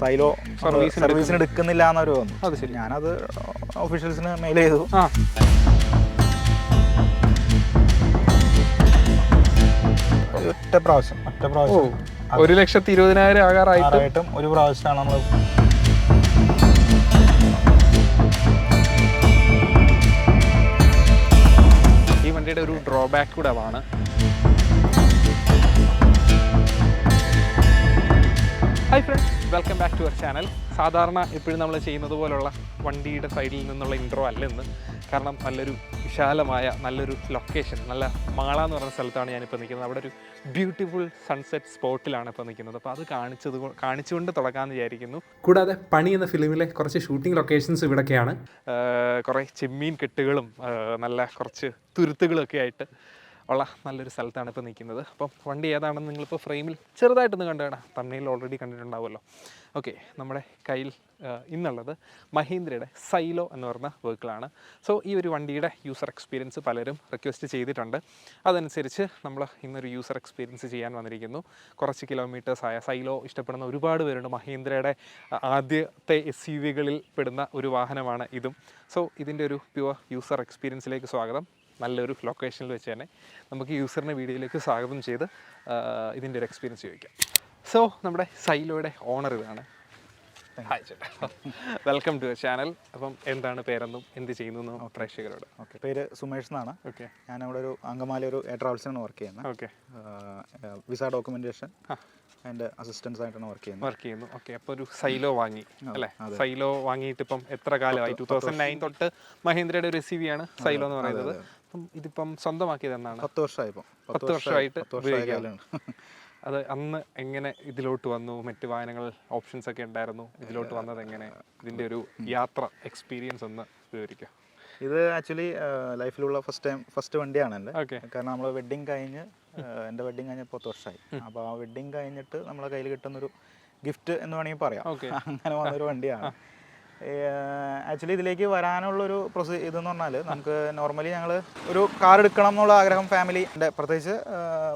Silo സർവീസിന് എടുക്കുന്നില്ല എന്നൊരു തോന്നുന്നു. അത് ശരി. ഞാനത് ഓഫീഷ്യൽസിന് മെയിൽ ചെയ്തു. ഒറ്റ പ്രാവശ്യം 1,20,000 ആകാറായിട്ടും ഒരു പ്രാവശ്യമാണ് നമ്മൾ. ഈ വണ്ടിയുടെ ഒരു ഡ്രോബാക്ക് കൂടെ ആണ്. Hi friends, welcome back to our channel. സാധാരണ എപ്പോഴും നമ്മൾ ചെയ്യുന്നത് പോലുള്ള വണ്ടിയുടെ സൈഡിൽ നിന്നുള്ള ഇൻട്രോ അല്ല ഇന്ന്. കാരണം നല്ലൊരു വിശാലമായ നല്ലൊരു ലൊക്കേഷൻ, നല്ല മാള എന്ന് പറയുന്ന സ്ഥലത്താണ് ഞാനിപ്പോൾ നിൽക്കുന്നത്. അവിടെ ഒരു ബ്യൂട്ടിഫുൾ സൺസെറ്റ് സ്പോട്ടിലാണ് ഇപ്പോൾ നിൽക്കുന്നത്. അപ്പോൾ അത് കാണിച്ചുകൊണ്ട് തുടങ്ങാമെന്ന് വിചാരിക്കുന്നു. കൂടാതെ പണി എന്ന ഫിലിമിലെ കുറച്ച് ഷൂട്ടിംഗ് ലൊക്കേഷൻസ് ഇവിടെയൊക്കെയാണ്. കുറേ ചെമ്മീൻ കെട്ടുകളും നല്ല കുറച്ച് തുരുത്തുകളൊക്കെ ആയിട്ട് ഉള്ള നല്ലൊരു സ്ഥലത്താണ് ഇപ്പോൾ നിൽക്കുന്നത്. അപ്പം വണ്ടി ഏതാണെന്ന് നിങ്ങളിപ്പോൾ ഫ്രെയിമിൽ ചെറുതായിട്ടൊന്ന് കണ്ടുവേണം, തമിഴിൽ ഓൾറെഡി കണ്ടിട്ടുണ്ടാവുമല്ലോ. ഓക്കെ, നമ്മുടെ കയ്യിൽ ഇന്നുള്ളത് മഹീന്ദ്രയുടെ സൈലോ എന്ന് പറഞ്ഞ വെഹിക്കിളാണ്. സോ ഈ ഒരു വണ്ടിയുടെ യൂസർ എക്സ്പീരിയൻസ് പലരും റിക്വസ്റ്റ് ചെയ്തിട്ടുണ്ട്. അതനുസരിച്ച് നമ്മൾ ഇന്നൊരു യൂസർ എക്സ്പീരിയൻസ് ചെയ്യാൻ വന്നിരിക്കുന്നു. കുറച്ച് കിലോമീറ്റേഴ്സായ സൈലോ ഇഷ്ടപ്പെടുന്ന ഒരുപാട് പേരുണ്ട്. മഹീന്ദ്രയുടെ ആദ്യത്തെ SUV-കളിൽ പെടുന്ന ഒരു വാഹനമാണ് ഇതും. സോ ഇതിൻ്റെ ഒരു പ്യുവർ യൂസർ എക്സ്പീരിയൻസിലേക്ക് സ്വാഗതം. നല്ലൊരു ലൊക്കേഷനിൽ വെച്ച് തന്നെ നമുക്ക് യൂസറിനെ വീഡിയോയിലേക്ക് സ്വാഗതം ചെയ്ത് ഇതിൻ്റെ ഒരു എക്സ്പീരിയൻസ് ചോദിക്കാം. സോ നമ്മുടെ സൈലോയുടെ ഓണർ ഇതാണ്. ഹായ് ചേട്ടാ, വെൽക്കം ടു ചാനൽ. അപ്പം എന്താണ് പേരെന്നും എന്ത് ചെയ്യുന്നു പ്രേക്ഷകരോട്? ഓക്കെ, പേര് സുമേഷ് എന്നാണ്. ഓക്കെ, ഞാനവിടെ ഒരു അങ്കമാലി ഒരു എയർ ട്രാവൽസിനാണ് വർക്ക് ചെയ്യുന്നത്. ഓക്കെ, വിസ ഡോക്യുമെന്റേഷൻ അതിൻ്റെ അസിസ്റ്റൻസ് ആയിട്ടാണ് വർക്ക് ചെയ്യുന്നു. ഓക്കെ, അപ്പോൾ ഒരു സൈലോ വാങ്ങി അല്ലേ? സൈലോ വാങ്ങിയിട്ട് ഇപ്പം എത്ര കാലമായി? 2009 തൊട്ട് മഹീന്ദ്രയുടെ ഒരു SUV ആണ് സൈലോ എന്ന് പറയുന്നത്. അപ്പം ഇതിപ്പം സ്വന്തമാക്കിയത് എന്നാണ്? 10 വർഷമായിപ്പോൾ. 10 വർഷമായിട്ട് ഉപയോഗിക്കാറുണ്ട്. അത് അന്ന് എങ്ങനെ ഇതിലോട്ട് വന്നു? മറ്റ് വാഹനങ്ങൾ ഓപ്ഷൻസ് ഒക്കെ ഉണ്ടായിരുന്നു, ഇതിലോട്ട് വന്നത് എങ്ങനെ? ഇതിൻ്റെ ഒരു യാത്ര എക്സ്പീരിയൻസ് ഒന്ന് വിവരിക്കുക. ഇത് ആക്ച്വലി ലൈഫിലുള്ള ഫസ്റ്റ് വണ്ടിയാണ് എൻ്റെ. കാരണം നമ്മൾ വെഡ്ഡിങ് കഴിഞ്ഞ് എൻ്റെ വെഡ്ഡിങ് കഴിഞ്ഞ് 10 വർഷമായി. അപ്പോൾ ആ വെഡ്ഡിങ് കഴിഞ്ഞിട്ട് നമ്മളെ കയ്യിൽ കിട്ടുന്നൊരു ഗിഫ്റ്റ് എന്ന് വേണമെങ്കിൽ പറയാം. അങ്ങനെ വന്നൊരു വണ്ടിയാണ്. ആക്ച്വലി ഇതിലേക്ക് വരാനുള്ളൊരു ഇതെന്ന് പറഞ്ഞാൽ, നമുക്ക് നോർമലി ഞങ്ങൾ ഒരു കാർ എടുക്കണം എന്നുള്ള ആഗ്രഹം ഫാമിലിൻ്റെ, പ്രത്യേകിച്ച്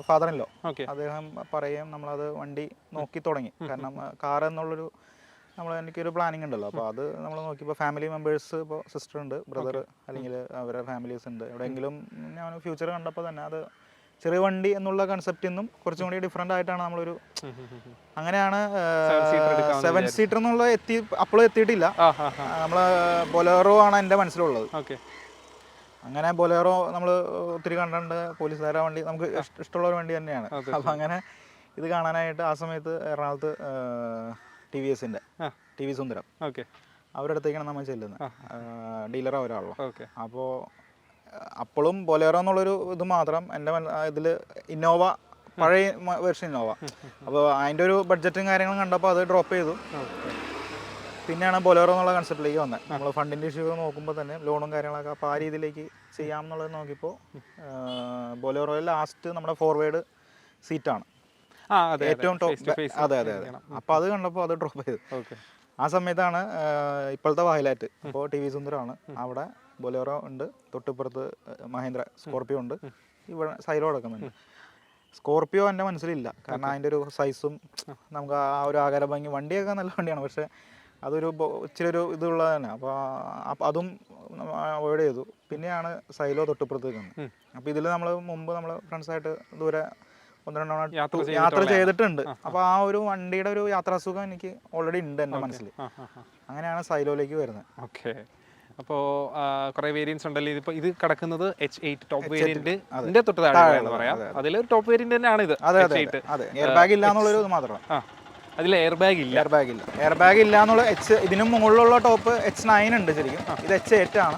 ഫാദറിൻലോ അദ്ദേഹം പറയുകയും നമ്മളത് വണ്ടി നോക്കി തുടങ്ങി. കാരണം കാർ എന്നുള്ളൊരു എനിക്കൊരു പ്ലാനിങ് ഉണ്ടല്ലോ. അപ്പോൾ അത് നമ്മൾ നോക്കിയപ്പോൾ ഫാമിലി മെമ്പേഴ്സ്, ഇപ്പോൾ സിസ്റ്റർ ഉണ്ട്, ബ്രദർ, അല്ലെങ്കിൽ അവരുടെ ഫാമിലീസ് ഉണ്ട്. എവിടെയെങ്കിലും ഞാൻ ഫ്യൂച്ചർ കണ്ടപ്പോൾ തന്നെ അത് ചെറിയ വണ്ടി എന്നുള്ള കൺസെപ്റ്റിൽ നിന്നും കുറച്ചും കൂടി ഡിഫറെൻ്റ് ആയിട്ടാണ് നമ്മളൊരു, അങ്ങനെയാണ് 7 സീറ്റർ എന്നുള്ള അപ്പോഴും എത്തിയിട്ടില്ല. നമ്മൾ ബൊലേറോ ആണ് എൻ്റെ മനസ്സിലുള്ളത്. അങ്ങനെ ബൊലേറോ നമ്മൾ ഒത്തിരി കണ്ടിട്ടുണ്ട്. പോലീസുകാരുടെ വണ്ടി നമുക്ക് ഇഷ്ടമുള്ള ഒരു വണ്ടി തന്നെയാണ്. അപ്പം അങ്ങനെ ഇത് കാണാനായിട്ട് ആ സമയത്ത് എറണാകുളത്ത് TVS സുന്ദരം അവരുടെ അടുത്തേക്കാണ് നമ്മൾ ചെല്ലുന്നത്. ഡീലറാണ് ഒരാളോ. അപ്പോൾ അപ്പോഴും ബൊലേറോ എന്നുള്ളൊരു ഇത് മാത്രം എൻ്റെ ഇതിൽ ഇന്നോവ, പഴയ വെർഷൻ ഇന്നോവ. അപ്പോൾ അതിൻ്റെ ഒരു ബഡ്ജറ്റും കാര്യങ്ങളും കണ്ടപ്പോൾ അത് ഡ്രോപ്പ് ചെയ്തു. പിന്നെയാണ് ബൊലേറോ എന്നുള്ള കൺസെപ്റ്റിലേക്ക് വന്നത്. നമ്മൾ ഫണ്ടിൻ്റെ ഇഷ്യൂ നോക്കുമ്പോൾ തന്നെ ലോണും കാര്യങ്ങളൊക്കെ, അപ്പോൾ ആ രീതിയിലേക്ക് ചെയ്യാമെന്നുള്ളത് നോക്കിയപ്പോൾ ബൊലേറോയിൽ ലാസ്റ്റ് നമ്മുടെ ഫോർവേഡ് സീറ്റാണ് ഏറ്റവും ടോപ്പ്. അതെ. അപ്പോൾ അത് കണ്ടപ്പോൾ അത് ഡ്രോപ്പ് ചെയ്തു. ആ സമയത്താണ് ഇപ്പോഴത്തെ വാഹിലാറ്റ്. അപ്പോൾ TVS സുന്ദരമാണ്. അവിടെ ബൊലേറോ ഉണ്ട്, തൊട്ടിപ്പുറത്ത് മഹീന്ദ്ര സ്കോർപ്പിയോ ഉണ്ട്, ഇവിടെ സൈലോ കിടക്കുന്നുണ്ട്. സ്കോർപ്പിയോ എൻ്റെ മനസ്സിലില്ല, കാരണം അതിൻ്റെ ഒരു സൈസും നമുക്ക് ആ ഒരു ആകാര ഭംഗി, വണ്ടിയൊക്കെ നല്ല വണ്ടിയാണ്, പക്ഷേ അതൊരു ഇച്ചിരി ഒരു ഇതുള്ളത് തന്നെ. അപ്പോൾ അതും അവോയ്ഡ് ചെയ്തു. പിന്നെയാണ് സൈലോ തൊട്ടിപ്പുറത്ത് നിൽക്കുന്നത്. അപ്പോൾ ഇതിൽ നമ്മൾ മുമ്പ് നമ്മൾ ഫ്രണ്ട്സായിട്ട് ദൂരെ 1-2 യാത്ര ചെയ്തിട്ടുണ്ട്. അപ്പോൾ ആ ഒരു വണ്ടിയുടെ ഒരു യാത്രാസുഖം എനിക്ക് ഓൾറെഡി ഉണ്ട് എൻ്റെ മനസ്സിൽ. അങ്ങനെയാണ് സൈലോയിലേക്ക് വരുന്നത്. ഓക്കെ, അപ്പോൾ കുറേ വേരിയൻസ് ഉണ്ടല്ലോ. ഇതിപ്പോൾ ഇത് കിടക്കുന്നത് H8 ടോപ്പ് വേരിയന്റിന്റെ തൊട്ട് താഴെ എന്ന് പറയാം. അതിലൊരു ടോപ്പ് വേരിയന്റ് തന്നെയാണ് ഇത്. എയർ ബാഗ് ഇല്ല എന്നുള്ളൊരു ഇത് മാത്രമാണ്. അതിൽ എയർ ബാഗ് ഇല്ല. എയർ ബാഗ് ഇല്ല എന്നുള്ള ഇതിനും മുകളിലുള്ള ടോപ്പ് H9 ഉണ്ട് ശരിക്കും. ഇത് H8 ആണ്.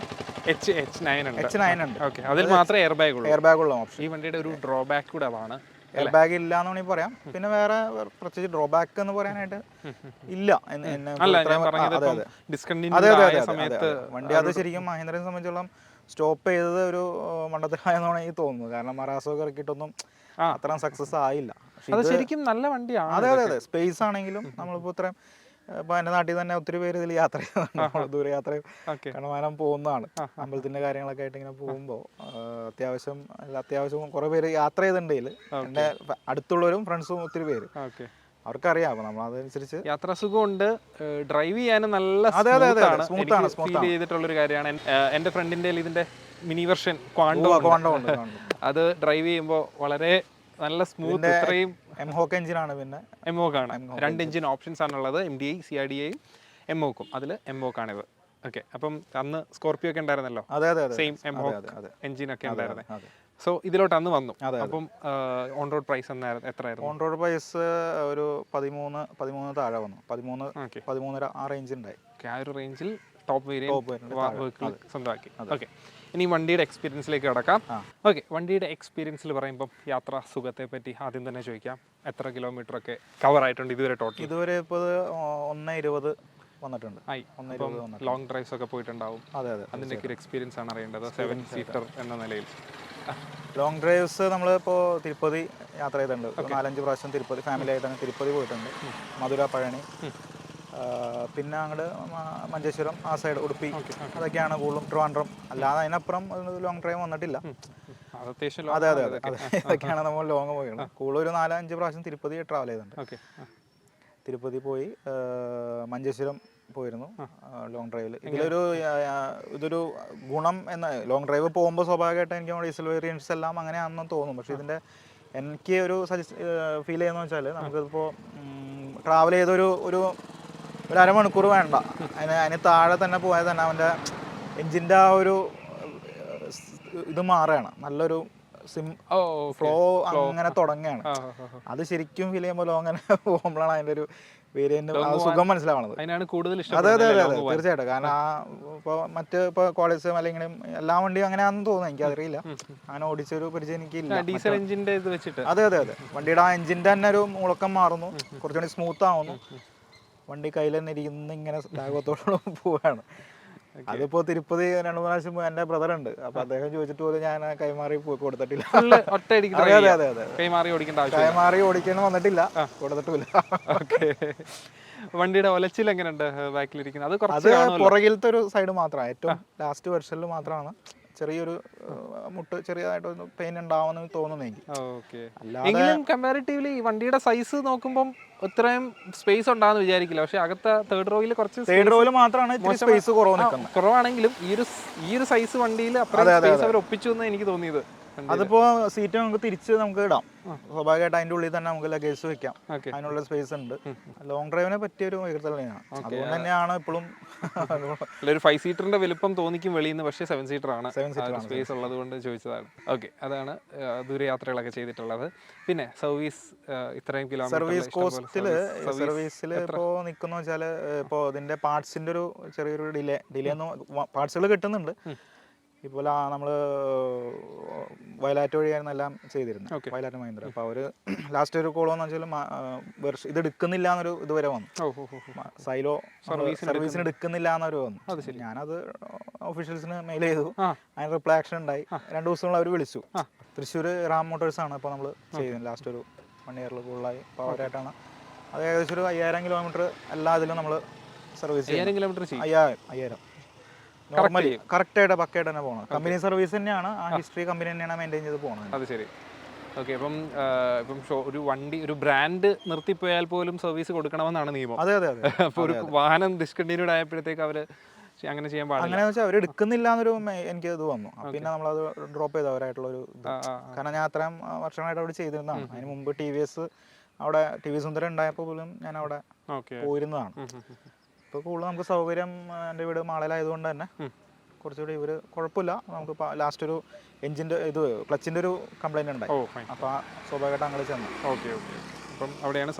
H9 ഉണ്ട്. ഓക്കെ, അതിൽ മാത്രമേ എയർ ബാഗ് ഉള്ളൂ. ഓപ്ഷൻ ഈ വണ്ടിയുടെ ഒരു ഡ്രോബാക്ക് കൂടെ ആണ്. എയർ ബാഗ് ഇല്ല എന്ന് വേണമെങ്കിൽ പറയാം. പിന്നെ വേറെ പ്രത്യേകിച്ച് ഡ്രോബാക്ക് എന്ന് പറയാനായിട്ട് ഇല്ല. വണ്ടി അത് ശരിക്കും മഹീന്ദ്രയെ സംബന്ധിച്ചോളം സ്റ്റോപ്പ് ചെയ്തത് ഒരു മണ്ടത്തരമായെന്നാണ് എനിക്ക് തോന്നുന്നത്. കാരണം മറാസൊക്കെ ഇറക്കിയിട്ടൊന്നും അത്ര സക്സസ് ആയില്ല. ശരിക്കും നല്ല വണ്ടിയാണ്. അതെ. സ്പേസ് ആണെങ്കിലും നമ്മളിപ്പോൾ ഇത്രയും, ഇപ്പോൾ എൻ്റെ നാട്ടിൽ തന്നെ ഒത്തിരി പേര് ഇതിൽ യാത്ര ചെയ്യുന്നുണ്ട്. ദൂരയാത്രയും കണവാനം പോകുന്നതാണ്. അമ്പലത്തിൻ്റെ കാര്യങ്ങളൊക്കെ ആയിട്ട് ഇങ്ങനെ പോകുമ്പോൾ അത്യാവശ്യം കുറേ പേര് യാത്ര ചെയ്തിട്ടുണ്ടെങ്കിൽ എൻ്റെ അടുത്തുള്ളവരും ഫ്രണ്ട്സും ഒത്തിരി പേര്. അവർക്കറിയാം. അപ്പോൾ നമ്മൾ അതനുസരിച്ച് യാത്രാസുഖമുണ്ട്, ഡ്രൈവ് ചെയ്യാനും നല്ല സ്മൂത്താണ് ഫീൽ ചെയ്തിട്ടുള്ളൊരു കാര്യമാണ്. എൻ്റെ ഫ്രണ്ടിൻ്റെ ഇതിൻ്റെ മിനി വെർഷൻ ക്വാണ്ടോ അത് ഡ്രൈവ് ചെയ്യുമ്പോൾ വളരെ നല്ല സ്മൂത്ത്. ഇത്രയും എംഹോക്ക് എഞ്ചിനാണ്. പിന്നെ എംഹോക്കാണ് 2 എഞ്ചിൻ ഓപ്ഷൻസ് ആണുള്ളത്, MDI CRDI എംഹോക്കും. അതിൽ എംഹോക്കാണിത്. ഓക്കെ, അപ്പം അന്ന് സ്കോർപ്പിയോ ഒക്കെ ഉണ്ടായിരുന്നല്ലോ, സെയിം എംഹോക്ക് എഞ്ചിനൊക്കെ ഉണ്ടായിരുന്നത്. സോ ഇതിലോട്ട് അന്ന് വന്നു. അപ്പം ഓൺ റോഡ് പ്രൈസ് എത്രയായിരുന്നു? ഓൺ റോഡ് പ്രൈസ് ഒരു 13 താഴെ വന്നു. 13 ആ റേഞ്ച് ഉണ്ടായി. ആ ഒരു റേഞ്ചിൽ ടോപ്പ് വേരിയന്റ് സ്വന്തമാക്കി. ഓക്കെ, ഇനി വണ്ടിയുടെ എക്സ്പീരിയൻസിലേക്ക് കിടക്കാം. ഓക്കെ, വണ്ടിയുടെ എക്സ്പീരിയൻസിൽ പറയുമ്പോൾ യാത്രാ സുഖത്തെ പറ്റി ആദ്യം തന്നെ ചോദിക്കാം. എത്ര കിലോമീറ്റർ ഒക്കെ കവർ ആയിട്ടുണ്ട് ഇതുവരെ ടോട്ടൽ? ഇതുവരെ ഇപ്പോൾ 1:20 വന്നിട്ടുണ്ട്. ലോങ് ഡ്രൈവ്സ് ഒക്കെ പോയിട്ടുണ്ടാവും. അതിൻ്റെ ഒരു എക്സ്പീരിയൻസ് ആണ് അറിയേണ്ടത് 7 സീറ്റർ എന്ന നിലയിൽ. ലോങ് ഡ്രൈവ്സ് നമ്മളിപ്പോൾ തിരുപ്പതി യാത്ര ചെയ്തിട്ടുണ്ട്. 4-5 പ്രാവശ്യം തിരുപ്പതി ഫാമിലി ആയിട്ടാണ് തിരുപ്പതി പോയിട്ടുണ്ട്. മധുര, പഴനി, പിന്നെ അങ്ങോട്ട് മഞ്ചേശ്വരം, ആ സൈഡ് ഉടുപ്പി, അതൊക്കെയാണ് കൂടുതലും. ട്രിവാൻഡ്രം, അല്ലാതെ അതിനപ്പുറം ലോങ് ഡ്രൈവ് വന്നിട്ടില്ല. അതെ, ഇതൊക്കെയാണ് നമ്മൾ ലോങ് പോയത്. കൂടുതൽ ഒരു 4-5 പ്രാവശ്യം തിരുപ്പതി ട്രാവൽ ചെയ്തിട്ടുണ്ട്. തിരുപ്പതി പോയി, മഞ്ചേശ്വരം പോയിരുന്നു ലോങ് ഡ്രൈവിൽ. ഇതൊരു ഗുണം എന്ന ലോങ് ഡ്രൈവ് പോകുമ്പോൾ സ്വാഭാവികമായിട്ട് എനിക്ക് ഡീസൽ വേരിയൻസ് എല്ലാം അങ്ങനെയാണെന്ന് തോന്നും. പക്ഷേ ഇതിൻ്റെ എനിക്ക് ഒരു ഫീൽ ചെയ്യുന്നത് വെച്ചാൽ നമുക്കിപ്പോൾ ട്രാവൽ ചെയ്തൊരു അരമണിക്കൂർ വേണ്ട, അതിന് താഴെ തന്നെ പോയാൽ തന്നെ അവൻ്റെ എൻജിൻ്റെ ആ ഒരു ഇത് മാറുകയാണ്. നല്ലൊരു ഫ്ലോ അങ്ങനെ തുടങ്ങുകയാണ്. അത് ശരിക്കും ഫീൽ ചെയ്യുമ്പോൾ അങ്ങനെ പോകുമ്പോഴാണ് അതിൻ്റെ ഒരു വേരിയന്റ് സുഖം മനസ്സിലാവണത്. അതിനാണ് കൂടുതൽ ഇഷ്ടം. അതെ, തീർച്ചയായിട്ടും. കാരണം ഇപ്പോൾ കോളേജ് അല്ലെങ്കിൽ എല്ലാ വണ്ടിയും അങ്ങനെയാണെന്ന് തോന്നുന്നു, എനിക്കറിയില്ല. അങ്ങനെ ഓടിച്ചൊരു പരിചയം എനിക്കില്ല. ഡീസൽ എഞ്ചിന്റെ ഇത് വെച്ചിട്ട് അതെ, വണ്ടിയുടെ ആ എഞ്ചിന്റെ തന്നെ ഒരു മുളക്കം മാറുന്നു, കുറച്ചുകൂടി സ്മൂത്ത് ആവുന്നു. വണ്ടി കയ്യിൽ തന്നെ ഇരിക്കുന്ന ഇങ്ങനെ ലാഘവത്തോടെ പോവാണ്. അതിപ്പോ തിരുപ്പതി 2 പ്രാവശ്യം എൻ്റെ ബ്രദർ ഉണ്ട്, അപ്പൊ അദ്ദേഹം ചോദിച്ചിട്ട് പോലും ഞാൻ കൈമാറി കൊടുത്തിട്ടില്ല. കൈമാറി ഓടിക്കണം വന്നിട്ടില്ല, കൊടുത്തിട്ടില്ല. വണ്ടിയുടെ ഒലച്ചിൽ എങ്ങനെയുണ്ട് ബാക്കിലിരിക്കുന്നത്? അത് പുറകിലത്തെ ഒരു സൈഡ് മാത്രമാണ്, ഏറ്റവും ലാസ്റ്റ് വെർഷനിൽ മാത്രമാണ് ചെറിയൊരു മുട്ട് ചെറിയതായിട്ടൊന്ന് പെയിൻ ഉണ്ടാവുമെന്ന് തോന്നുന്നു എനിക്ക്. എങ്കിലും കമ്പാരിറ്റീവ്ലി വണ്ടിയുടെ സൈസ് നോക്കുമ്പോൾ ഇത്രയും സ്പേസ് ഉണ്ടാകുന്ന വിചാരിക്കില്ല. പക്ഷെ അകത്തെ തേർഡ് റോയിൽ മാത്രമാണ് സ്പേസ് കുറവാണെങ്കിലും ഈ ഒരു സൈസ് വണ്ടിയിൽ അത്രയും സ്പേസ് അവർ ഒപ്പിച്ചു എന്ന് എനിക്ക് തോന്നിയത്. അതിപ്പോ സീറ്റ് നമുക്ക് തിരിച്ച് നമുക്ക് ഇടാം, സ്വാഭാവികമായിട്ട് അതിന്റെ ഉള്ളിൽ തന്നെ നമുക്ക് ലഗേജ് വെക്കാം, അതിനുള്ള സ്പേസ് ഉണ്ട്. ലോങ് ഡ്രൈവിനെ പറ്റിയ ഒരു തന്നെയാണ്. അതുകൊണ്ട് തന്നെയാണ് ഇപ്പോഴും ഒരു 5 സീറ്ററിന്റെ വലുപ്പം തോന്നിക്കും വെളിയിൽ നിന്ന്, പക്ഷേ 7 സീറ്റർ ആണ്, സ്പേസ് ഉള്ളത് കൊണ്ട് ചോദിച്ചതാണ്. ഓക്കെ, അതാണ് ദൂരയാത്രകളൊക്കെ ചെയ്തിട്ടുള്ളത്. പിന്നെ സർവീസ് ഇത്രയും കിലോമീറ്റർ സർവീസിൽ ഇപ്പോൾ നിൽക്കുന്ന വെച്ചാൽ ഇപ്പോൾ ഇതിന്റെ പാർട്സിന്റെ ഒരു ചെറിയൊരു ഡിലേ പാർട്സുകൾ കിട്ടുന്നുണ്ട്. ഇപ്പോൾ നമ്മൾ വയലാറ്റ് വഴിയായിരുന്നു എല്ലാം ചെയ്തിരുന്നത്, വയലാറ്റ് മഹീന്ദ്ര. അപ്പോൾ അവർ ലാസ്റ്റ് ഒരു കോൾ വന്നു വെച്ചാൽ ഇത് എടുക്കുന്നില്ല എന്നൊരു ഇതുവരെ വന്നു, സൈലോ സർവീസിന് എടുക്കുന്നില്ല എന്നൊരു വന്നു. ഞാനത് ഓഫീഷ്യൽസിന് മെയിൽ ചെയ്തു, അതിന് റിപ്ലൈ ആക്ഷൻ ഉണ്ടായി. 2 ദിവസങ്ങൾ അവർ വിളിച്ചു. തൃശ്ശൂർ റാം മോട്ടോഴ്സാണ് ഇപ്പോൾ നമ്മൾ ചെയ്യുന്നത്, ലാസ്റ്റ് ഒരു 1 ഇയറിൽ കൂടുതലായി. അപ്പോൾ അവരായിട്ടാണ് അത് ഏകദേശം ഒരു 5000 കിലോമീറ്റർ എല്ലാ ഇതിലും നമ്മൾ സർവീസ് 5000 നോർമലി കറക്റ്റായിട്ട് പക്കയായിട്ട് തന്നെ പോകണം. കമ്പനി സർവീസ് തന്നെയാണ്, ആ ഹിസ്റ്ററി കമ്പനി തന്നെയാണ് മെയിൻറ്റെയിൻ ചെയ്ത് പോകുന്നത്. അത് ശരി. ഓക്കെ, അപ്പം ഒരു വണ്ടി ഒരു ബ്രാൻഡ് നിർത്തിപ്പോയാൽ പോലും സർവീസ് കൊടുക്കണമെന്നാണ് നിയമം. അതെ. അപ്പോൾ ഒരു വാഹനം ഡിസ്കണ്ടിന്യൂഡ് ആയപ്പോഴത്തേക്ക് അവർ അങ്ങനെ ചെയ്യാൻ പാടില്ല. അങ്ങനെ വെച്ചാൽ അവർ എടുക്കുന്നില്ല എന്നൊരു എനിക്ക് ഇത് വന്നു. പിന്നെ നമ്മളത് ഡ്രോപ്പ് ചെയ്തു അവരായിട്ടുള്ളൊരു കാരണം ഞാൻ അത്രയും വർഷങ്ങളായിട്ട് അവിടെ ചെയ്തിരുന്നതാണ്. അതിന് മുമ്പ് TVS അവിടെ TV സുന്ദരം ഉണ്ടായപ്പോൾ പോലും ഞാൻ അവിടെ പോയിരുന്നതാണ്. ഇപ്പോൾ കൂടുതൽ നമുക്ക് സൗകര്യം എൻ്റെ വീട് മാളയിലായതുകൊണ്ട് തന്നെ കുറച്ചുകൂടി ഇവർ കുഴപ്പമില്ല. നമുക്ക് ലാസ്റ്റ് ഒരു എഞ്ചിൻ്റെ ക്ലച്ചിൻ്റെ ഒരു കംപ്ലൈൻറ്റ് ഉണ്ടായി. അപ്പോൾ സ്വാഭാവികമായിട്ട് അങ്ങനെ ചെന്നു. അപ്പം അവിടെയാണ്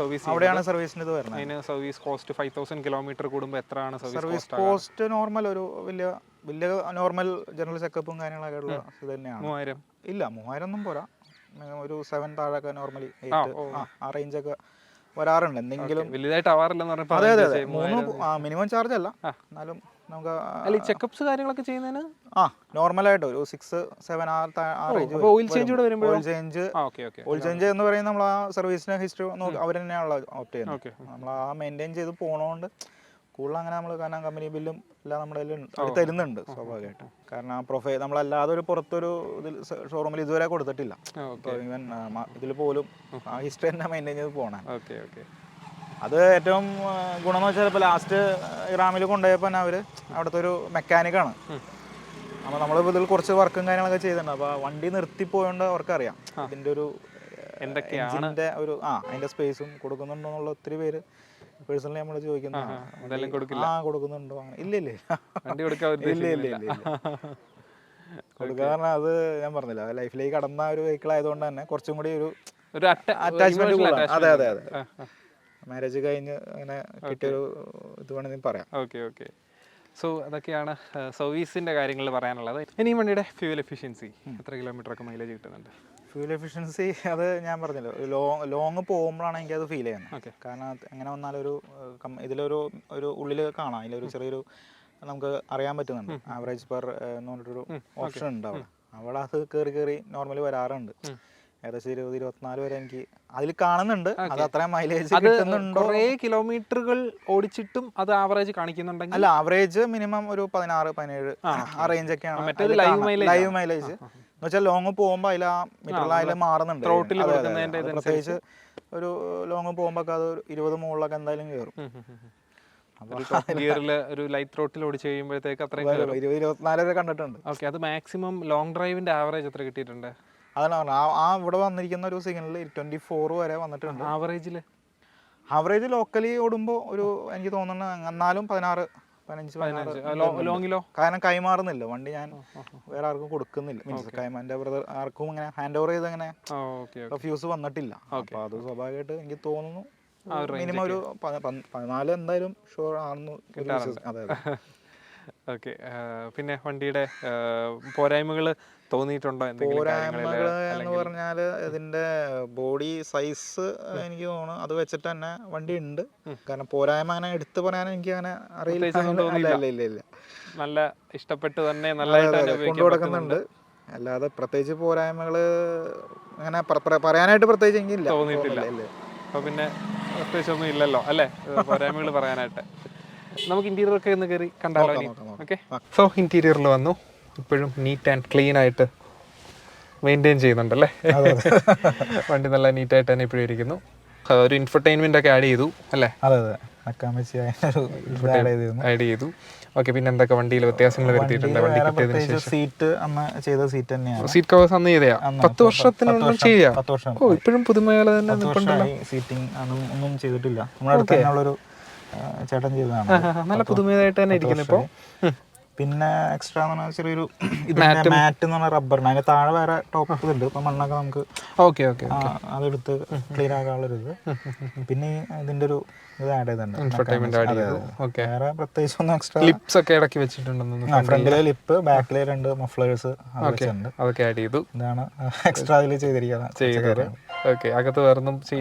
സർവീസിന് ഇത് വരുന്നത്. അതിന് സർവീസ് കോസ്റ്റ് 5000 കിലോമീറ്റർ കൂടുമ്പോൾ എത്രയാണ് സർവീസ് കോസ്റ്റ്? നോർമൽ ഒരു വലിയ നോർമൽ ജനറൽ ചെക്കപ്പും കാര്യങ്ങളൊക്കെ ഉള്ള ഇത് തന്നെയാണ്. 3000 ഇല്ല, 3000 ഒന്നും പോരാ. ഒരു 7 താഴെയൊക്കെ നോർമലി 8 ആ റേഞ്ചൊക്കെ വരാറുണ്ട്. എന്തെങ്കിലും വലുതായിട്ട് ആവാറില്ലെന്ന് പറഞ്ഞപ്പോൾ അതെ 3 മിനിമം ചാർജ് അല്ല, എന്നാലും നമുക്ക് ചെക്കപ്സ് കാര്യങ്ങളൊക്കെ ചെയ്യുന്നതിന് നോർമലായിട്ട് ഒരു 6-7 ഓയിൽ ചേഞ്ച് എന്ന് പറയുന്നത് നമ്മൾ ആ സർവീസിന്റെ ഹിസ്റ്ററി അവർ തന്നെയാണല്ലോ ഓപ്റ്റ് ചെയ്യുന്നത്. നമ്മൾ ആ മെയിൻറ്റെയിൻ ചെയ്ത് പോണോണ്ട് കൂടുതൽ അങ്ങനെ നമ്മൾ കാരണം കമ്പനി ബില്ലും എല്ലാം നമ്മുടെ കയ്യിൽ തരുന്നുണ്ട് സ്വാഭാവികമായിട്ടും. കാരണം ആ നമ്മളല്ലാതെ ഒരു പുറത്തൊരു ഇതിൽ ഷോറൂമിൽ ഇതുവരെ കൊടുത്തിട്ടില്ല. ഈവൻ ഇതിൽ പോലും ആ ഹിസ്റ്ററി തന്നെ മെയിൻറ്റെയിൻ ചെയ്ത് പോകണം. അത് ഏറ്റവും ഗുണമെന്ന് വെച്ചാൽ ഇപ്പോൾ ലാസ്റ്റ് ഇറാമിൽ കൊണ്ടുപോയപ്പോൾ തന്നെ അവർ അവിടുത്തെ ഒരു മെക്കാനിക്കാണ്. അപ്പോൾ നമ്മളിപ്പോൾ ഇതിൽ കുറച്ച് വർക്കും കാര്യങ്ങളൊക്കെ ചെയ്തിട്ടുണ്ട്. അപ്പോൾ വണ്ടി നിർത്തിപ്പോയോണ്ട് അവർക്കറിയാം ഇതിൻ്റെ ഒരു എന്തൊക്കെയാണ് ഒരു അതിൻ്റെ സ്പേസും കൊടുക്കുന്നുണ്ടോ എന്നുള്ള ഒത്തിരി പേര് പേഴ്സണലി നമ്മൾ ചോദിക്കുന്നു. കൊടുക്കുന്നുണ്ടോ അങ്ങനെ ഇല്ല കൊടുക്കുക പറഞ്ഞാൽ അത് ഞാൻ പറഞ്ഞില്ല, ലൈഫിലേക്ക് കടന്ന ഒരു വെഹിക്കിൾ ആയതുകൊണ്ട് തന്നെ കുറച്ചും കൂടി ഒരു അറ്റാച്ച്മെന്റ്. അതെ അതെ അതെ, മാരേജ് കഴിഞ്ഞ് അങ്ങനെ കിട്ടിയൊരു ഇത് വേണമെങ്കിൽ പറയാം. ഓക്കെ. സോ അതൊക്കെയാണ് സർവീസിൻ്റെ കാര്യങ്ങൾ പറയാനുള്ളത്. ഇനി വണ്ടിയുടെ ഫ്യൂവൽ എഫിഷ്യൻസി എത്ര കിലോമീറ്ററൊക്കെ മൈലേജ് കിട്ടുന്നുണ്ട്? ഫ്യൂൽ എഫിഷ്യൻസി അത് ഞാൻ പറഞ്ഞല്ലോ, ലോങ് പോകുമ്പോഴാണ് എനിക്കത് ഫീൽ ചെയ്യുന്നത്. കാരണം എങ്ങനെ വന്നാലൊരു ഇതിലൊരു ഉള്ളിൽ കാണാം, അതിലൊരു ചെറിയൊരു നമുക്ക് അറിയാൻ പറ്റുന്നുണ്ട്. ആവറേജ് പെർ എന്ന് പറഞ്ഞിട്ടൊരു ഓപ്ഷൻ ഉണ്ട് അവിടെ അത് കയറി നോർമലി വരാറുണ്ട്. ഏകദേശം 20-24 വരെ എനിക്ക് അതിൽ കാണുന്നുണ്ട്. അത് അത്രയും മൈലേജ് കിട്ടുന്നുണ്ടോ? കുറേ കിലോമീറ്ററുകൾ ഓടിച്ചിട്ടും അത് ആവറേജ് കാണിക്കുന്നുണ്ടെങ്കിൽ അല്ല, ആവറേജ് മിനിമം ഒരു 16-17 ആ റേഞ്ച് ഒക്കെയാണ് ലൈവ് മൈലേജ്. എന്ന് വെച്ചാൽ ലോങ് പോകുമ്പോൾ അതിൽ ആ മീറ്ററിൽ മാറുന്നുണ്ട്. പ്രത്യേകിച്ച് ഒരു ലോങ് പോകുമ്പോൾ അത് 20 മുകളിലൊക്കെ എന്തായാലും കയറും. ഒരു ലൈറ്റ് ത്രോട്ടിൽ ഓടിച്ച് കഴിയുമ്പോഴത്തേക്ക് അത്രയും 20-24 വരെ കണ്ടിട്ടുണ്ട്. ഓക്കെ, അത് മാക്സിമം ലോങ് ഡ്രൈവിന്റെ ആവറേജ് എത്ര കിട്ടിയിട്ടുണ്ട്? അതാണ് പറഞ്ഞത്, ആ ഇവിടെ വന്നിരിക്കുന്ന ഒരു സിഗ്നലിൽ 24 വരെ വന്നിട്ടുണ്ട്. ആവറേജ് ലോക്കലി ഓടുമ്പോൾ ഒരു എനിക്ക് തോന്നുന്നു എന്നാലും 16-15 ലോങ്ങിലോ, കാരണം കൈമാറുന്നില്ല വണ്ടി. ഞാൻ വേറെ ആർക്കും കൊടുക്കുന്നില്ല, മീൻസ് എൻ്റെ ബ്രദർ ആർക്കും ഇങ്ങനെ ഹാൻഡ് ഓവർ ചെയ്ത് അങ്ങനെ ഫ്യൂസ് വന്നിട്ടില്ല. അപ്പോൾ അത് സ്വാഭാവികമായിട്ട് എനിക്ക് തോന്നുന്നു മിനിമം ഒരു 14 എന്തായാലും ഷുവർ ആണെന്ന്. അതെ അതെ. ഓക്കെ, പിന്നെ വണ്ടിയുടെ പോരായ്മകൾ തോന്നിയിട്ടുണ്ടോ? പോരായ്മകൾ എന്ന് പറഞ്ഞാൽ ഇതിന്റെ ബോഡി സൈസ് എനിക്ക് തോന്നുന്നു അത് വെച്ചിട്ട് തന്നെ വണ്ടി ഉണ്ട്. കാരണം പോരായ്മ അങ്ങനെ എടുത്തു പറയാൻ എനിക്ക് അങ്ങനെ അറിയില്ല. നല്ല ഇഷ്ടപ്പെട്ട് തന്നെ നല്ലതായിട്ട് കൊണ്ടുകൊടുക്കുന്നുണ്ട്. അല്ലാതെ പ്രത്യേകിച്ച് പോരായ്മകൾ അങ്ങനെ പറയാനായിട്ട് പ്രത്യേകിച്ച് എനിക്കില്ല, തോന്നിയിട്ടില്ല. അപ്പൊ പിന്നെ പ്രത്യേകിച്ചൊന്നും ഇല്ലല്ലോ അല്ലേ പോരായ്മകൾ പറയാനായിട്ട്. നമുക്ക് ഇന്റീരിയർ ഒക്കെ ഒന്ന് കയറി കണ്ടാലോ? ഓക്കെ, സോ ഇന്റീരിയറിൽ വന്നു. ഇപ്പോഴും നീറ്റ് ആൻഡ് ക്ലീൻ ആയിട്ട് മെയിൻറ്റെയിൻ ചെയ്യുന്നുണ്ടല്ലേ വണ്ടി? നല്ല നീറ്റായിട്ട് തന്നെ ഇപ്പോഴും ഇരിക്കുന്നു. ഒരു ഇൻഫർടൈൻമെന്റ് ഒക്കെ ആഡ് ചെയ്തു അല്ലേ? ആഡ് ചെയ്തു. ഓക്കെ, പിന്നെ എന്തൊക്കെ വണ്ടിയിൽ വ്യത്യാസങ്ങൾ വരുത്തിയിട്ടുണ്ട്? വണ്ടി കിട്ടിയതിന് ശേഷം സീറ്റ് കവേഴ്സ് അന്ന് ചെയ്തയാ 10 വർഷത്തിനുള്ളിൽ ചെയ്യാം. ഓ, ഇപ്പോഴും പുതുമകൾ തന്നെ സീറ്റിംഗ് ഒന്നും ചെയ്തിട്ടില്ല. നമ്മുടെ അടുത്ത് തന്നെയുള്ളൊരു ചേട്ടൻ ചെയ്തതാണ്. നല്ല പുതുമയായിട്ട് തന്നെ ഇരിക്കുന്നു ഇപ്പോൾ. പിന്നെ എക്സ്ട്രാ എന്ന് പറഞ്ഞാൽ ചെറിയൊരു മാറ്റ് എന്ന് പറഞ്ഞാൽ റബ്ബറിന് അതിന് താഴെ വേറെ ടോപ്പ് ഇതുണ്ട്. ഇപ്പം മണ്ണൊക്കെ നമുക്ക് അതെടുത്ത് ക്ലീൻ ആക്കാനുള്ളൊരു ഇത്. പിന്നെ ഇതിന്റെ ഒരു ഇത് ആഡ് ചെയ്തിട്ടുണ്ട്. വേറെ പ്രത്യേകിച്ച് ഒന്നും എക്സ്ട്രാ ലിപ്സ് ഒക്കെ ഇടയ്ക്ക് വെച്ചിട്ടുണ്ടെന്ന്. ഫ്രണ്ടിലെ ലിപ്പ്, ബാക്കിലെ 2 മഫ്ലേഴ്സ് അതൊക്കെ ആഡ് ചെയ്തു. ഇതാണ് എക്സ്ട്രാ അതിൽ ചെയ്തിരിക്കുന്നത്.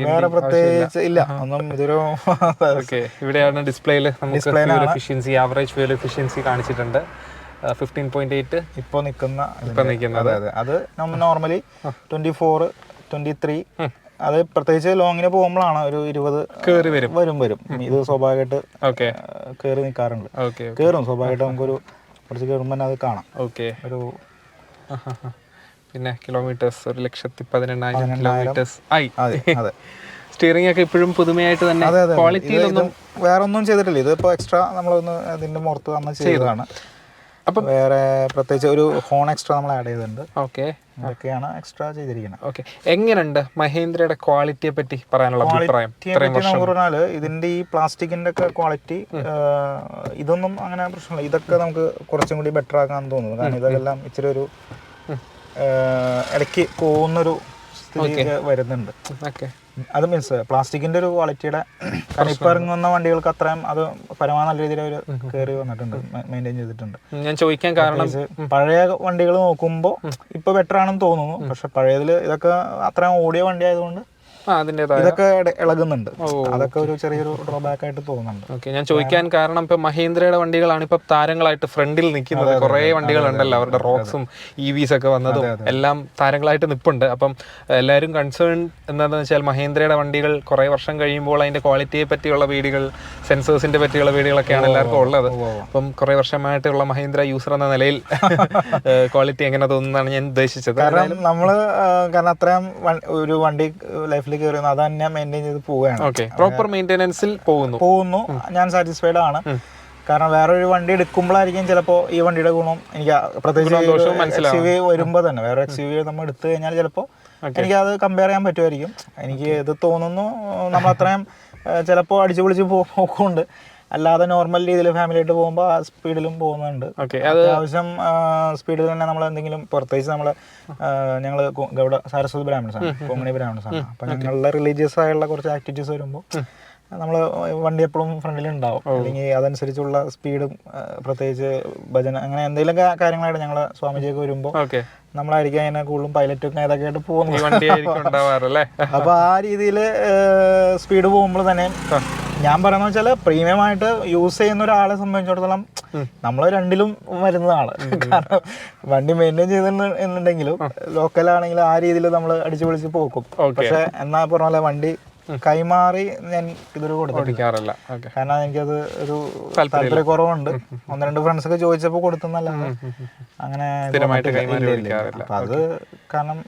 വേറെ പ്രത്യേകിച്ച് ഇല്ല ഒന്നും. ഇതൊരു ഇവിടെയാണ് ഡിസ്പ്ലേയിൽ എഫിഷ്യൻസി, ആവറേജ് ഫ്യൂൽ എഫിഷ്യൻസി കാണിച്ചിട്ടുണ്ട് 15.8 ഇപ്പോൾ നിൽക്കുന്നത്. അത് നോർമലി 24, 23. അത് പ്രത്യേകിച്ച് ലോങ്ങിന് പോകുമ്പോഴാണ് ഒരു 20 വരും. ഇത് സ്വാഭാവികമായിട്ട് കയറി നിൽക്കാറുണ്ട്. കയറും സ്വാഭാവികമായിട്ട്, നമുക്കൊരു കുറച്ച് കയറുമ്പോൾ തന്നെ അത് കാണാം. ഒരു പിന്നെ കിലോമീറ്റേഴ്സ് 1,18,000 കിലോമീറ്റേഴ്സ് ആയി. സ്റ്റിയറിംഗ് ഒക്കെ ഇപ്പോഴും പുതുമയായിട്ട് തന്നെ, ക്വാളിറ്റിയിലൊന്നും വേറെ ഒന്നും ചെയ്തിട്ടില്ല. ഇതിപ്പോൾ എക്സ്ട്രാ നമ്മളൊന്ന് ഇതിന്റെ മുറത്ത് വന്ന് ചെയ്തതാണ്. അപ്പം വേറെ പ്രത്യേകിച്ച് ഒരു ഹോൺ എക്സ്ട്രാ നമ്മൾ ആഡ് ചെയ്തിട്ടുണ്ട്. അതൊക്കെയാണ് എക്സ്ട്രാ ചെയ്തിരിക്കുന്നത്. ഓക്കെ, എങ്ങനെയുണ്ട് മഹീന്ദ്രയുടെ ക്വാളിറ്റിയെ പറ്റി പറയാനുള്ള അഭിപ്രായം? നമുക്ക് പറഞ്ഞാൽ ഇതിന്റെ ഈ പ്ലാസ്റ്റിക്കിന്റെ ഒക്കെ ക്വാളിറ്റി ഇതൊന്നും അങ്ങനെ പ്രശ്നമില്ല. ഇതൊക്കെ നമുക്ക് കുറച്ചും കൂടി ബെറ്റർ ആക്കാന്ന് തോന്നുന്നു. കാരണം ഇതെല്ലാം ഇച്ചിരി ഒരു ഇടയ്ക്ക് പോകുന്നൊരു സ്ഥിതി വരുന്നുണ്ട്. അത് മീൻസ് പ്ലാസ്റ്റിക്കിന്റെ ഒരു ക്വാളിറ്റിയുടെ, കാരണം ഇപ്പൊ ഇറങ്ങുന്ന വണ്ടികൾക്ക് അത്രയും അത് പരമാവധി നല്ല രീതിയിൽ അവർ കയറി വന്നിട്ടുണ്ട്, മെയിൻറ്റെയിൻ ചെയ്തിട്ടുണ്ട്. ഞാൻ ചോദിക്കാൻ കാരണം പഴയ വണ്ടികൾ നോക്കുമ്പോൾ ഇപ്പൊ ബെറ്റർ ആണെന്ന് തോന്നുന്നു. പക്ഷെ പഴയതിൽ ഇതൊക്കെ അത്രയും ഓടിയ വണ്ടി ആയതുകൊണ്ട് ഇതൊക്കെ ഇളകുന്നുണ്ട്. അതൊക്കെ ഒരു ചെറിയൊരു ഡ്രോബാക്ക് ആയിട്ട് തോന്നുന്നുണ്ട്. ഓക്കെ, ഞാൻ ചോദിക്കാൻ കാരണം ഇപ്പൊ മഹീന്ദ്രയുടെ വണ്ടികളാണ് ഇപ്പൊ താരങ്ങളായിട്ട് ഫ്രണ്ടിൽ നിൽക്കുന്നത്. കുറെ വണ്ടികളുണ്ടല്ലോ, അവരുടെ റോക്സും EVs ഒക്കെ വന്നതും എല്ലാം താരങ്ങളായിട്ട് നിൽപ്പുണ്ട്. അപ്പം എല്ലാവരും കൺസേൺ എന്താണെന്ന് വെച്ചാൽ മഹീന്ദ്രയുടെ വണ്ടികൾ കുറെ വർഷം കഴിയുമ്പോൾ അതിന്റെ ക്വാളിറ്റിയെ പറ്റിയുള്ള വീഡിയോകൾ, സെൻസേഴ്സിന്റെ പറ്റിയുള്ള വീഡിയോകളൊക്കെയാണ് എല്ലാവർക്കും ഉള്ളത്. അപ്പം കുറെ വർഷമായിട്ടുള്ള മഹീന്ദ്ര യൂസർ എന്ന നിലയിൽ ക്വാളിറ്റി എങ്ങനെ തോന്നുന്നതാണ് ഞാൻ ഉദ്ദേശിച്ചത്. കാരണം നമ്മള് അത്രയും ഒരു വണ്ടി ലൈഫിൽ ലൈഫിൽ കയറി അത് തന്നെ മെയിൻറ്റെയിൻ ചെയ്ത് പോവുകയാണ്. പ്രോപ്പർ മെയിൻ്റെനൻസിൽ പോകുന്നു. ഞാൻ സാറ്റിസ്ഫൈഡ് ആണ്. കാരണം വേറൊരു വണ്ടി എടുക്കുമ്പോഴായിരിക്കും ചിലപ്പോൾ ഈ വണ്ടിയുടെ ഗുണം എനിക്ക് പ്രത്യേകിച്ച് XUV വരുമ്പോൾ തന്നെ വേറെ XUV നമ്മൾ എടുത്തു കഴിഞ്ഞാൽ ചിലപ്പോൾ എനിക്കത് കമ്പയർ ചെയ്യാൻ പറ്റുമായിരിക്കും. എനിക്ക് ഇത് തോന്നുന്നു നമ്മളത്രയും ചിലപ്പോൾ അടിച്ചു പൊളിച്ച് പോക്കുന്നുണ്ട്. അല്ലാതെ നോർമൽ രീതിയിൽ ഫാമിലി ആയിട്ട് പോകുമ്പോൾ ആ സ്പീഡിലും പോകുന്നുണ്ട്. അത്യാവശ്യം സ്പീഡിൽ തന്നെ നമ്മൾ എന്തെങ്കിലും പ്രത്യേകിച്ച് ഞങ്ങൾ ഗൗഡ സാരസ്വതി ബ്രാഹ്മൺസാണ്, കൊങ്ങണി ബ്രാഹ്മൺസാണ്. അപ്പം ഞങ്ങളുടെ റിലീജിയസ് ആയുള്ള കുറച്ച് ആക്ടിവിറ്റീസ് വരുമ്പോൾ നമ്മൾ വണ്ടി എപ്പോഴും ഫ്രണ്ടിലുണ്ടാവും. അല്ലെങ്കിൽ അതനുസരിച്ചുള്ള സ്പീഡും പ്രത്യേകിച്ച് ഭജന അങ്ങനെ എന്തെങ്കിലും കാര്യങ്ങളായിട്ട് ഞങ്ങൾ സ്വാമിജിയൊക്കെ വരുമ്പോൾ നമ്മളായിരിക്കും അതിനെ കൂടുതലും പൈലറ്റും ഇതൊക്കെ ആയിട്ട് പോകുന്നത്. അപ്പോൾ ആ രീതിയിൽ സ്പീഡ് പോകുമ്പോൾ തന്നെ ഞാൻ പറയുന്നത് വെച്ചാൽ പ്രീമിയം ആയിട്ട് യൂസ് ചെയ്യുന്ന ഒരാളെ സംബന്ധിച്ചിടത്തോളം നമ്മൾ രണ്ടിലും വരുന്നതാണ്. കാരണം വണ്ടി മെയിൻറ്റെയിൻ ചെയ്തിട്ടുണ്ടെങ്കിലും ലോക്കലാണെങ്കിലും ആ രീതിയിൽ നമ്മൾ അടിച്ചു പൊളിച്ച് പോക്കും. പക്ഷെ എന്നാൽ പറഞ്ഞ പോലെ വണ്ടി കൈമാറി ഞാൻ ഇതൊരു കൊടുത്തിട്ടില്ല. കാരണം എനിക്കത് ഒരു താല്പര്യക്കുറവുണ്ട്. 1-2 ഫ്രണ്ട്സൊക്കെ ചോദിച്ചപ്പോൾ കൊടുത്തെന്നല്ലാതെ അങ്ങനെ അപ്പൊ അത് കാരണം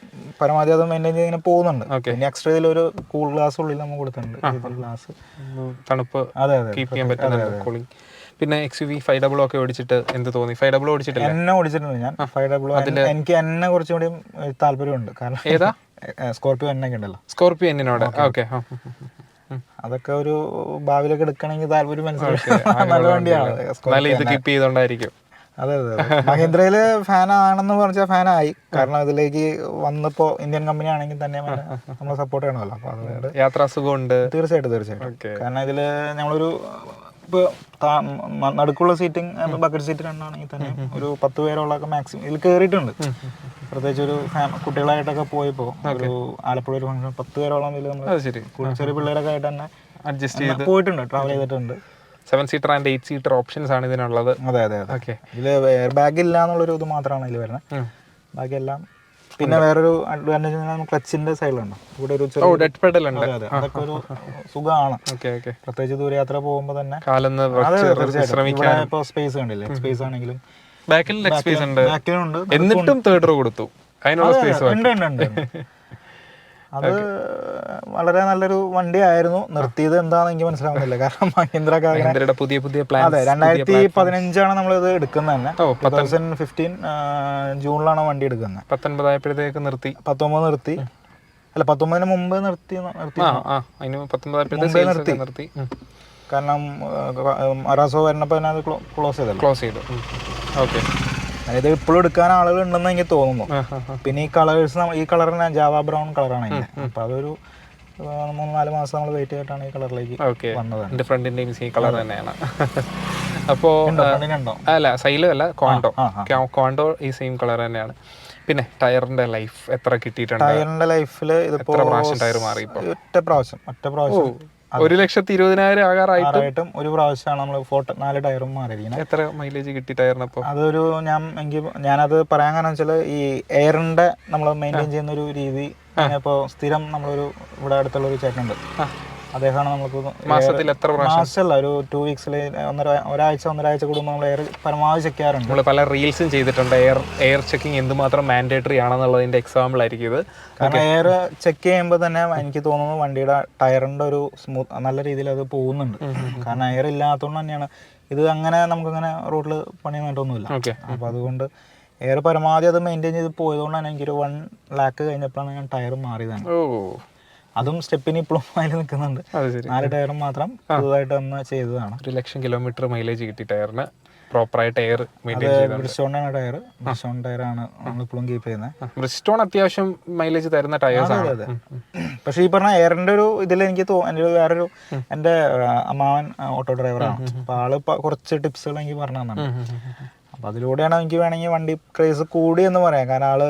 പരമാവധി അത് മെയിൻറ്റെയിൻ ചെയ്ത് ഇങ്ങനെ പോകുന്നുണ്ട്. പിന്നെ എക്സ്ട്രാ ഇതിലൊരു കൂൾ ഗ്ലാസ് ഉള്ളിൽ നമ്മൾ കൊടുത്തിട്ടുണ്ട്. ഗ്ലാസ് തണുപ്പ് പിന്നെ XUV 500 ഒക്കെ ഓടിച്ചിട്ട് എന്ത് തോന്നി? 500 ഓടിച്ചിട്ടില്ല? എന്നെ ഓടിച്ചിട്ടുണ്ട് ഞാൻ 500. എനിക്ക് എന്നെ കുറച്ചും കൂടി താല്പര്യമുണ്ട്. കാരണം ഏതാ സ്കോർപിയോ എന്നൊക്കെ ഉണ്ടല്ലോ, സ്കോർപിയോ എന്നിനോട്. അതൊക്കെ ഒരു ഭാവിയിലൊക്കെ എടുക്കണമെങ്കിൽ താല്പര്യം മനസ്സിലാക്കി നല്ല വണ്ടിയാണ്. ഇത് കീപ്പ് ചെയ്തോണ്ടായിരിക്കും. അതെ മഹീന്ദ്രയില് ഫാൻ ആണെന്ന് പറഞ്ഞാൽ ഫാനായി. കാരണം ഇതിലേക്ക് വന്നപ്പോ ഇന്ത്യൻ കമ്പനി ആണെങ്കിൽ തന്നെ നമ്മളെ സപ്പോർട്ട് ചെയ്യണമല്ലോ. അപ്പൊ അതുകൊണ്ട് യാത്രാസുഖമുണ്ട്. തീർച്ചയായിട്ടും. കാരണം ഇതില് ഞങ്ങളൊരു ഇപ്പോൾ നടുക്കുള്ള സീറ്റിംഗ് ബക്കറ്റ് സീറ്റ് രണ്ടാണെങ്കിൽ തന്നെ ഒരു 10 പേരോളൊക്കെ മാക്സിമം ഇതിൽ കയറിയിട്ടുണ്ട്. പ്രത്യേകിച്ച് ഒരു കുട്ടികളായിട്ടൊക്കെ പോയപ്പോൾ ഒരു ആലപ്പുഴ ഒരു ഫംഗ്ഷൻ 10 പേരോളം ഇതിൽ നമ്മൾ ചെറിയ പിള്ളേരൊക്കെ ആയിട്ട് തന്നെ അഡ്ജസ്റ്റ് ചെയ്ത് പോയിട്ടുണ്ട്, ട്രാവൽ ചെയ്തിട്ടുണ്ട്. 7 സീറ്റർ ആൻഡ് 8 സീറ്റർ ഓപ്ഷൻസ് ആണ് ഇതിനുള്ളത്. അതെ. ഇതിൽ എയർ ബാഗ് ഇല്ല എന്നുള്ളൊരു ഇത് മാത്രമാണ് ഇതിൽ വരുന്നത്. ബാക്കിയെല്ലാം പിന്നെ വേറൊരു അഡ്വാൻറ്റേജ് ക്ലച്ചിന്റെ സൈഡിലുണ്ട്. ഇവിടെ ഒരു ഡെഡ് പെഡൽ ഉണ്ട്. അതൊക്കെ ഒരു സുഖമാണ്. പ്രത്യേകിച്ച് ദൂരയാത്ര പോകുമ്പോൾ തന്നെ ഇപ്പോൾ സ്പേസ് കണ്ടില്ലേ, സ്പേസ് ആണെങ്കിലും ബാക്കിലുണ്ട്. എന്നിട്ടും തേർഡ് റോ കൊടുത്തു. ഉണ്ട്. അത് വളരെ നല്ലൊരു വണ്ടിയായിരുന്നു. നിർത്തിയത് എന്താണെന്ന് എനിക്ക് മനസ്സിലാവുന്നില്ല. കാരണം മഹീന്ദ്രയുടെ പുതിയ അതെ 2015 നമ്മൾ ഇത് എടുക്കുന്നത് തന്നെ. 2015 ജൂണിലാണ് വണ്ടി എടുക്കുന്നത്. 19 ആയപ്പോഴത്തേക്ക് നിർത്തി. 19 നിർത്തി. അല്ല 19 മുമ്പ് നിർത്തി. കാരണം അറാസോ വരുന്നപ്പോൾ തന്നെ അത് ക്ലോസ് ചെയ്തു. അതായത് ഇപ്പോഴും എടുക്കാൻ ആളുകൾ ഉണ്ടെന്ന് എനിക്ക് തോന്നുന്നു. പിന്നെ ഈ കളേഴ്സ്, ഈ കളറിന് ജാവ ബ്രൗൺ കളറാണ് ഇതിന്. അപ്പൊ അതൊരു 3-4 മാസം നമ്മൾ വെയിറ്റ് ചെയ്തിട്ടാണ് ഈ കളറിലേക്ക് വന്നത്. എന്റെ ഫ്രണ്ടിന്റെയും ഈ കളർ തന്നെയാണ്. അപ്പോ അല്ല സൈലും അല്ല, ക്വാണ്ടോ ഈ സെയിം കളർ തന്നെയാണ്. പിന്നെ ടയറിന്റെ ലൈഫ് എത്ര കിട്ടിയിട്ടുണ്ട്? ടയറിന്റെ ലൈഫില് ഇതിപ്പോ ടയർ മാറി? ഒറ്റ പ്രാവശ്യം 1,20,000 ആകാറായിട്ടും ഒരു പ്രാവശ്യമാണ് നമ്മൾ 4 ടയറും മാറിയിരിക്കുന്നത്. എത്ര മൈലേജ് കിട്ടി ടയറിനപ്പോ? അതൊരു ഞാനത് പറയാൻ കാരണം വെച്ചാൽ ഈ എയറിന്റെ നമ്മൾ മെയിൻറ്റെയിൻ ചെയ്യുന്ന ഒരു രീതി. ഇപ്പോൾ സ്ഥിരം നമ്മളൊരു ഇവിടെ അടുത്തുള്ള ഒരു ചേട്ടനുണ്ട്, അദ്ദേഹമാണ് നമുക്ക് മാസത്തിൽ എത്ര മാസമല്ല ഒരു 2 വീക്സിൽ ഒരാഴ്ച കൂടുമ്പോൾ നമ്മൾ എയർ പരമാവധി ചെക്ക് ചെയ്യാറുണ്ട്. നമ്മൾ പല റീൽസും ചെയ്തിട്ടുണ്ട്. എയർ ചെക്കിങ് എന്തുമാത്രം മാൻഡേറ്ററി ആണെന്നുള്ളതിന്റെ എക്സാമ്പിൾ ആയിരിക്കും ഇത്. കാരണം എയർ ചെക്ക് ചെയ്യുമ്പോൾ തന്നെ എനിക്ക് തോന്നുന്നു വണ്ടിയുടെ ടയറിന്റെ ഒരു നല്ല രീതിയിൽ അത് പോകുന്നുണ്ട്. കാരണം എയർ ഇല്ലാത്തതുകൊണ്ട് തന്നെയാണ് ഇത് അങ്ങനെ നമുക്കങ്ങനെ റോഡിൽ പണി നേട്ടമൊന്നുമില്ല. അപ്പോൾ അതുകൊണ്ട് എയർ പരമാവധി അത് മെയിൻറ്റെയിൻ ചെയ്ത് പോയതുകൊണ്ട് തന്നെ എനിക്കൊരു 1 lakh കഴിഞ്ഞപ്പോഴാണ് ഞാൻ ടയർ മാറിയതാണ്. അതും സ്റ്റെപ്പിന് ഇപ്പോഴും അതിൽ നിൽക്കുന്നുണ്ട്. 4 ടയറും മാത്രം പുതുതായിട്ട് ഒന്ന് ചെയ്തതാണ്. 1,00,000 കിലോമീറ്റർ മൈലേജ് കിട്ടി ടയറിന്. പ്രോപ്പറായിട്ട് എയർ ബ്രിസ്റ്റോണിന്റെ ടയർ, ബ്രിസ്റ്റോൺ ടയറാണ് നമ്മളിപ്പോഴും കീപ്പ് ചെയ്യുന്നത്. ബ്രിസ്റ്റോൺ അത്യാവശ്യം മൈലേജ് തരുന്ന ടയേഴ്സ് ആണ്. പക്ഷെ ഈ പറഞ്ഞ എയറിന്റെ ഒരു ഇതിൽ എനിക്ക് എൻ്റെ വേറൊരു എൻ്റെ അമ്മാവൻ ഓട്ടോ ഡ്രൈവറാണ്. അപ്പൊ ആള് കുറച്ച് ടിപ്സുകൾ എനിക്ക് പറഞ്ഞു തന്നാണ്. അപ്പം അതിലൂടെയാണ് എനിക്ക് വേണമെങ്കിൽ വണ്ടി ക്രേസ് കൂടി എന്ന് പറയാം. കാരണം ആള്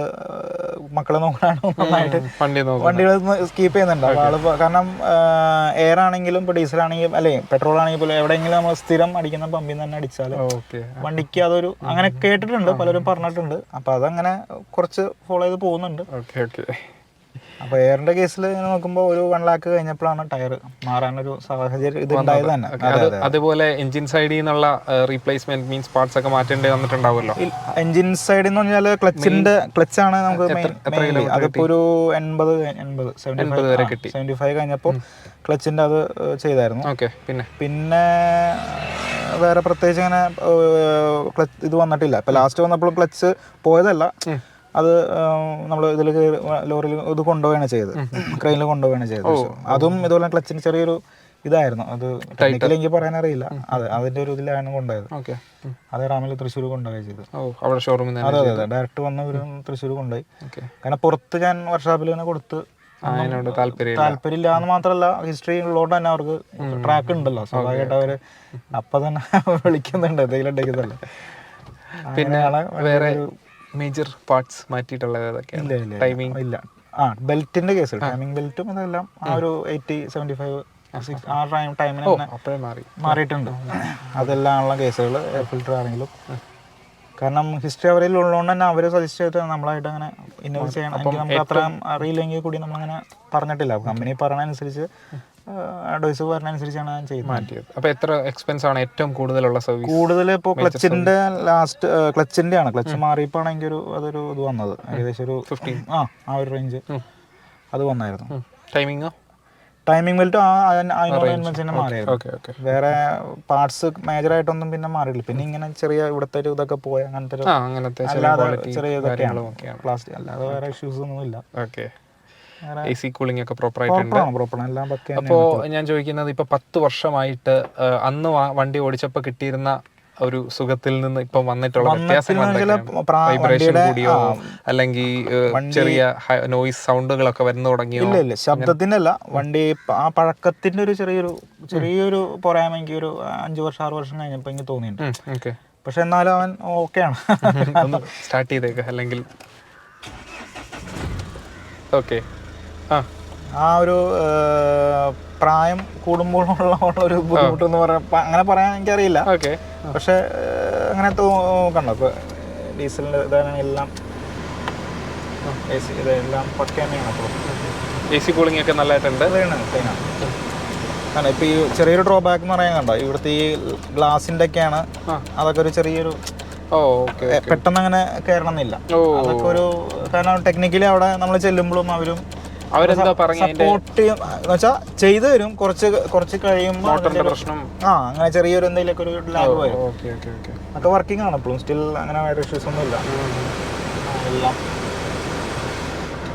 മക്കളെ നോക്കാനാണ് നന്നായിട്ട് വണ്ടികൾ കീപ്പ് ചെയ്യുന്നുണ്ട്. അപ്പോൾ ആള് കാരണം എയർ ആണെങ്കിലും ഇപ്പോൾ ഡീസൽ ആണെങ്കിലും അല്ലെ പെട്രോൾ ആണെങ്കിൽ പോലും എവിടെയെങ്കിലും നമ്മൾ സ്ഥിരം അടിക്കുന്ന പമ്പിൽ നിന്ന് തന്നെ അടിച്ചാൽ വണ്ടിക്ക് അതൊരു അങ്ങനെ കേട്ടിട്ടുണ്ട്, പലരും പറഞ്ഞിട്ടുണ്ട്. അപ്പം അതങ്ങനെ കുറച്ച് ഫോളോ ചെയ്ത് പോകുന്നുണ്ട്. അപ്പോൾ എയറിൻ്റെ കേസിൽ ഇങ്ങനെ നോക്കുമ്പോൾ ഒരു 1 lakh കഴിഞ്ഞപ്പോഴാണ് ടയർ മാറാനൊരു സാഹചര്യം ഇത് ഉണ്ടായത് തന്നെ. അതുപോലെ എഞ്ചിൻ സൈഡിൽ നിന്നുള്ള റീപ്ലേസ്മെന്റ് മീൻസ് പാർട്സ് ഒക്കെ മാറ്റേണ്ടി വന്നിട്ടുണ്ടാവുമല്ലോ. എഞ്ചിൻ സൈഡിൽ എന്ന് പറഞ്ഞാൽ ക്ലച്ചാണ് നമുക്ക് അതിപ്പോൾ ഒരു 80 വരെ കിട്ടി. 75 കഴിഞ്ഞപ്പോൾ ക്ലച്ചിൻ്റെ അത് ചെയ്തായിരുന്നു. പിന്നെ വേറെ പ്രത്യേകിച്ച് അങ്ങനെ ഇത് വന്നിട്ടില്ല. ഇപ്പം ലാസ്റ്റ് വന്നപ്പോൾ ക്ലച്ച് പോയതല്ല, അത് നമ്മൾ ഇതിൽ ലോറിയിൽ ഇത് കൊണ്ടുപോവുകയാണ് ചെയ്തത്, ക്രെയിനിൽ കൊണ്ടുപോവുകയാണ് ചെയ്തത്. അതും ഇതുപോലെ ക്ലച്ചിന് ചെറിയൊരു ഇതായിരുന്നു, അത് ടെക്നിക്കലി എനിക്ക് പറയാനറിയില്ല. അതെ, അതിൻ്റെ ഒരു ഇതിലാണ് കൊണ്ടുപോയത്. അത് റാമിൽ തൃശ്ശൂർ കൊണ്ടുപോയി ചെയ്തത്. അതെ അതെ, ഡയറക്റ്റ് വന്ന് ഒരു തൃശ്ശൂർ കൊണ്ടുപോയി. കാരണം പുറത്ത് ഞാൻ വർക്ക്ഷോപ്പിൽ തന്നെ കൊടുത്ത് താല്പര്യമില്ല എന്ന് മാത്രമല്ല, ഹിസ്റ്ററി ഉള്ളതുകൊണ്ട് തന്നെ അവർക്ക് ട്രാക്ക് ഉണ്ടല്ലോ, സ്വാഭാവികമായിട്ട് അവർ അപ്പം തന്നെ വിളിക്കുന്നുണ്ട് എന്തെങ്കിലും ഉണ്ടെങ്കിലല്ലേ. പിന്നെ വേറെ മേജർ പാർട്സ് മാറ്റിയിട്ടുള്ളത് ഇല്ല. ബെൽറ്റിന്റെ കേസ്, ടൈമിംഗ് ബെൽറ്റും ഇതെല്ലാം ആ ഒരു 80-75 ആ ടൈമിന് മാറിയിട്ടുണ്ട്. അതെല്ലാം ഉള്ള കേസുകൾ, ഫിൽറ്റർ ആണെങ്കിലും. കാരണം ഹിസ്റ്ററി അവരിൽ ഉള്ളതുകൊണ്ട് തന്നെ അവർ സജസ്റ്റ് ചെയ്തിട്ട് നമ്മളായിട്ട് അങ്ങനെ ഇന്നത് ചെയ്യണം. എനിക്ക് നമുക്ക് അത്ര അറിയില്ലെങ്കിൽ കൂടി നമ്മളങ്ങനെ പറഞ്ഞിട്ടില്ല. കമ്പനി പറഞ്ഞനുസരിച്ച് അഡ്വൈസ് പറഞ്ഞനുസരിച്ചാണ് ഞാൻ ചെയ്യുന്നത്. അപ്പോൾ എത്ര എക്സ്പെൻസ് ആണ് ഏറ്റവും കൂടുതലുള്ള സർവീസ്? കൂടുതൽ ഇപ്പോൾ ക്ലച്ചിന്റെ ക്ലച്ചിന്റെ ആണ്. ക്ലച്ച് മാറിയപ്പോഴാണ് എനിക്ക് അതൊരു ഇത് വന്നത്, ഏകദേശം ഒരു 15 ആ ഒരു റേഞ്ച് അത് വന്നായിരുന്നു. ടൈമിംഗ് ബെൽറ്റ് അതിനോടനുസരിച്ച് മാറിയായിരുന്നു. വേറെ പാർട്സ് മേജറായിട്ടൊന്നും പിന്നെ മാറിയില്ല. പിന്നെ ഇങ്ങനെ ചെറിയ ഇവിടുത്തെ ഒരു ഇതൊക്കെ പോയ അങ്ങനത്തെ അല്ലാതെ ചെറിയ ഇതൊക്കെയാണ് പ്ലാസ്റ്റിക്, അല്ലാതെ വേറെ ഇഷ്യൂസ് ഒന്നും ഇല്ല. AC കൂളിംഗ് ഒക്കെ പ്രോപ്പറായിട്ടുണ്ട്. അപ്പോൾ ഞാൻ ചോദിക്കുന്നത്, ഇപ്പോൾ 10 വർഷമായിട്ട് അന്ന് വണ്ടി ഓടിച്ചപ്പോൾ കിട്ടിയിരുന്ന ഒരു സുഖത്തിൽ നിന്ന് ഇപ്പം വന്നിട്ടുള്ള വൈബ്രേഷൻ കൂടിയോ അല്ലെങ്കിൽ ചെറിയ നോയിസ് സൗണ്ടുകളൊക്കെ വരുന്നു തുടങ്ങിയോ? ഇല്ല, ശബ്ദത്തിനല്ല, വണ്ടി ആ പഴക്കത്തിന്റെ ഒരു ചെറിയൊരു പോരായ്മ എനിക്ക് ഒരു 5 വർഷം 6 വർഷം കഴിഞ്ഞപ്പോൾ എനിക്ക് തോന്നിയിട്ടുണ്ട്. പക്ഷെ എന്നാലും അവൻ ഓക്കെയാണ്. സ്റ്റാർട്ട് ചെയ്തേക്ക് അല്ലെങ്കിൽ ഓക്കെ. ആ ഒരു പ്രായം കൂടുമ്പോഴുള്ള ഒരു ബുദ്ധിമുട്ടെന്ന് അങ്ങനെ പറയാൻ എനിക്കറിയില്ല. പക്ഷെ അങ്ങനെ കണ്ടോ, ഇപ്പോൾ ഡീസലിൻ്റെ ഇതാണ് എല്ലാം AC ഇതെല്ലാം പക്ക തന്നെയാണ്. അപ്പോൾ AC കൂളിംഗ് ഒക്കെ നല്ലതായിട്ടുണ്ട്. കാരണം ഇപ്പോൾ ഈ ചെറിയൊരു ഡ്രോബാക്ക് എന്ന് പറയാൻ കണ്ടോ, ഇവിടുത്തെ ഈ ഗ്ലാസിൻ്റെ ഒക്കെയാണ്, അതൊക്കെ ഒരു ചെറിയൊരു പെട്ടെന്ന് അങ്ങനെ കയറണമെന്നില്ല. അതൊക്കെ ഒരു കാരണം ടെക്നിക്കലി അവിടെ നമ്മൾ ചെല്ലുമ്പോഴും സപ്പോർട്ട് വെച്ചാൽ ചെയ്തു തരും. കുറച്ച് കഴിയുമ്പോൾ അങ്ങനെ ചെറിയൊരു എന്തെങ്കിലുമൊക്കെ ഒരു ലാഗ് വരും. അതൊക്കെ വർക്കിംഗ് ആണ് ഇപ്പോഴും, സ്റ്റിൽ അങ്ങനെ വേറെ ഇഷ്യൂസ് ഒന്നും ഇല്ല എല്ലാം.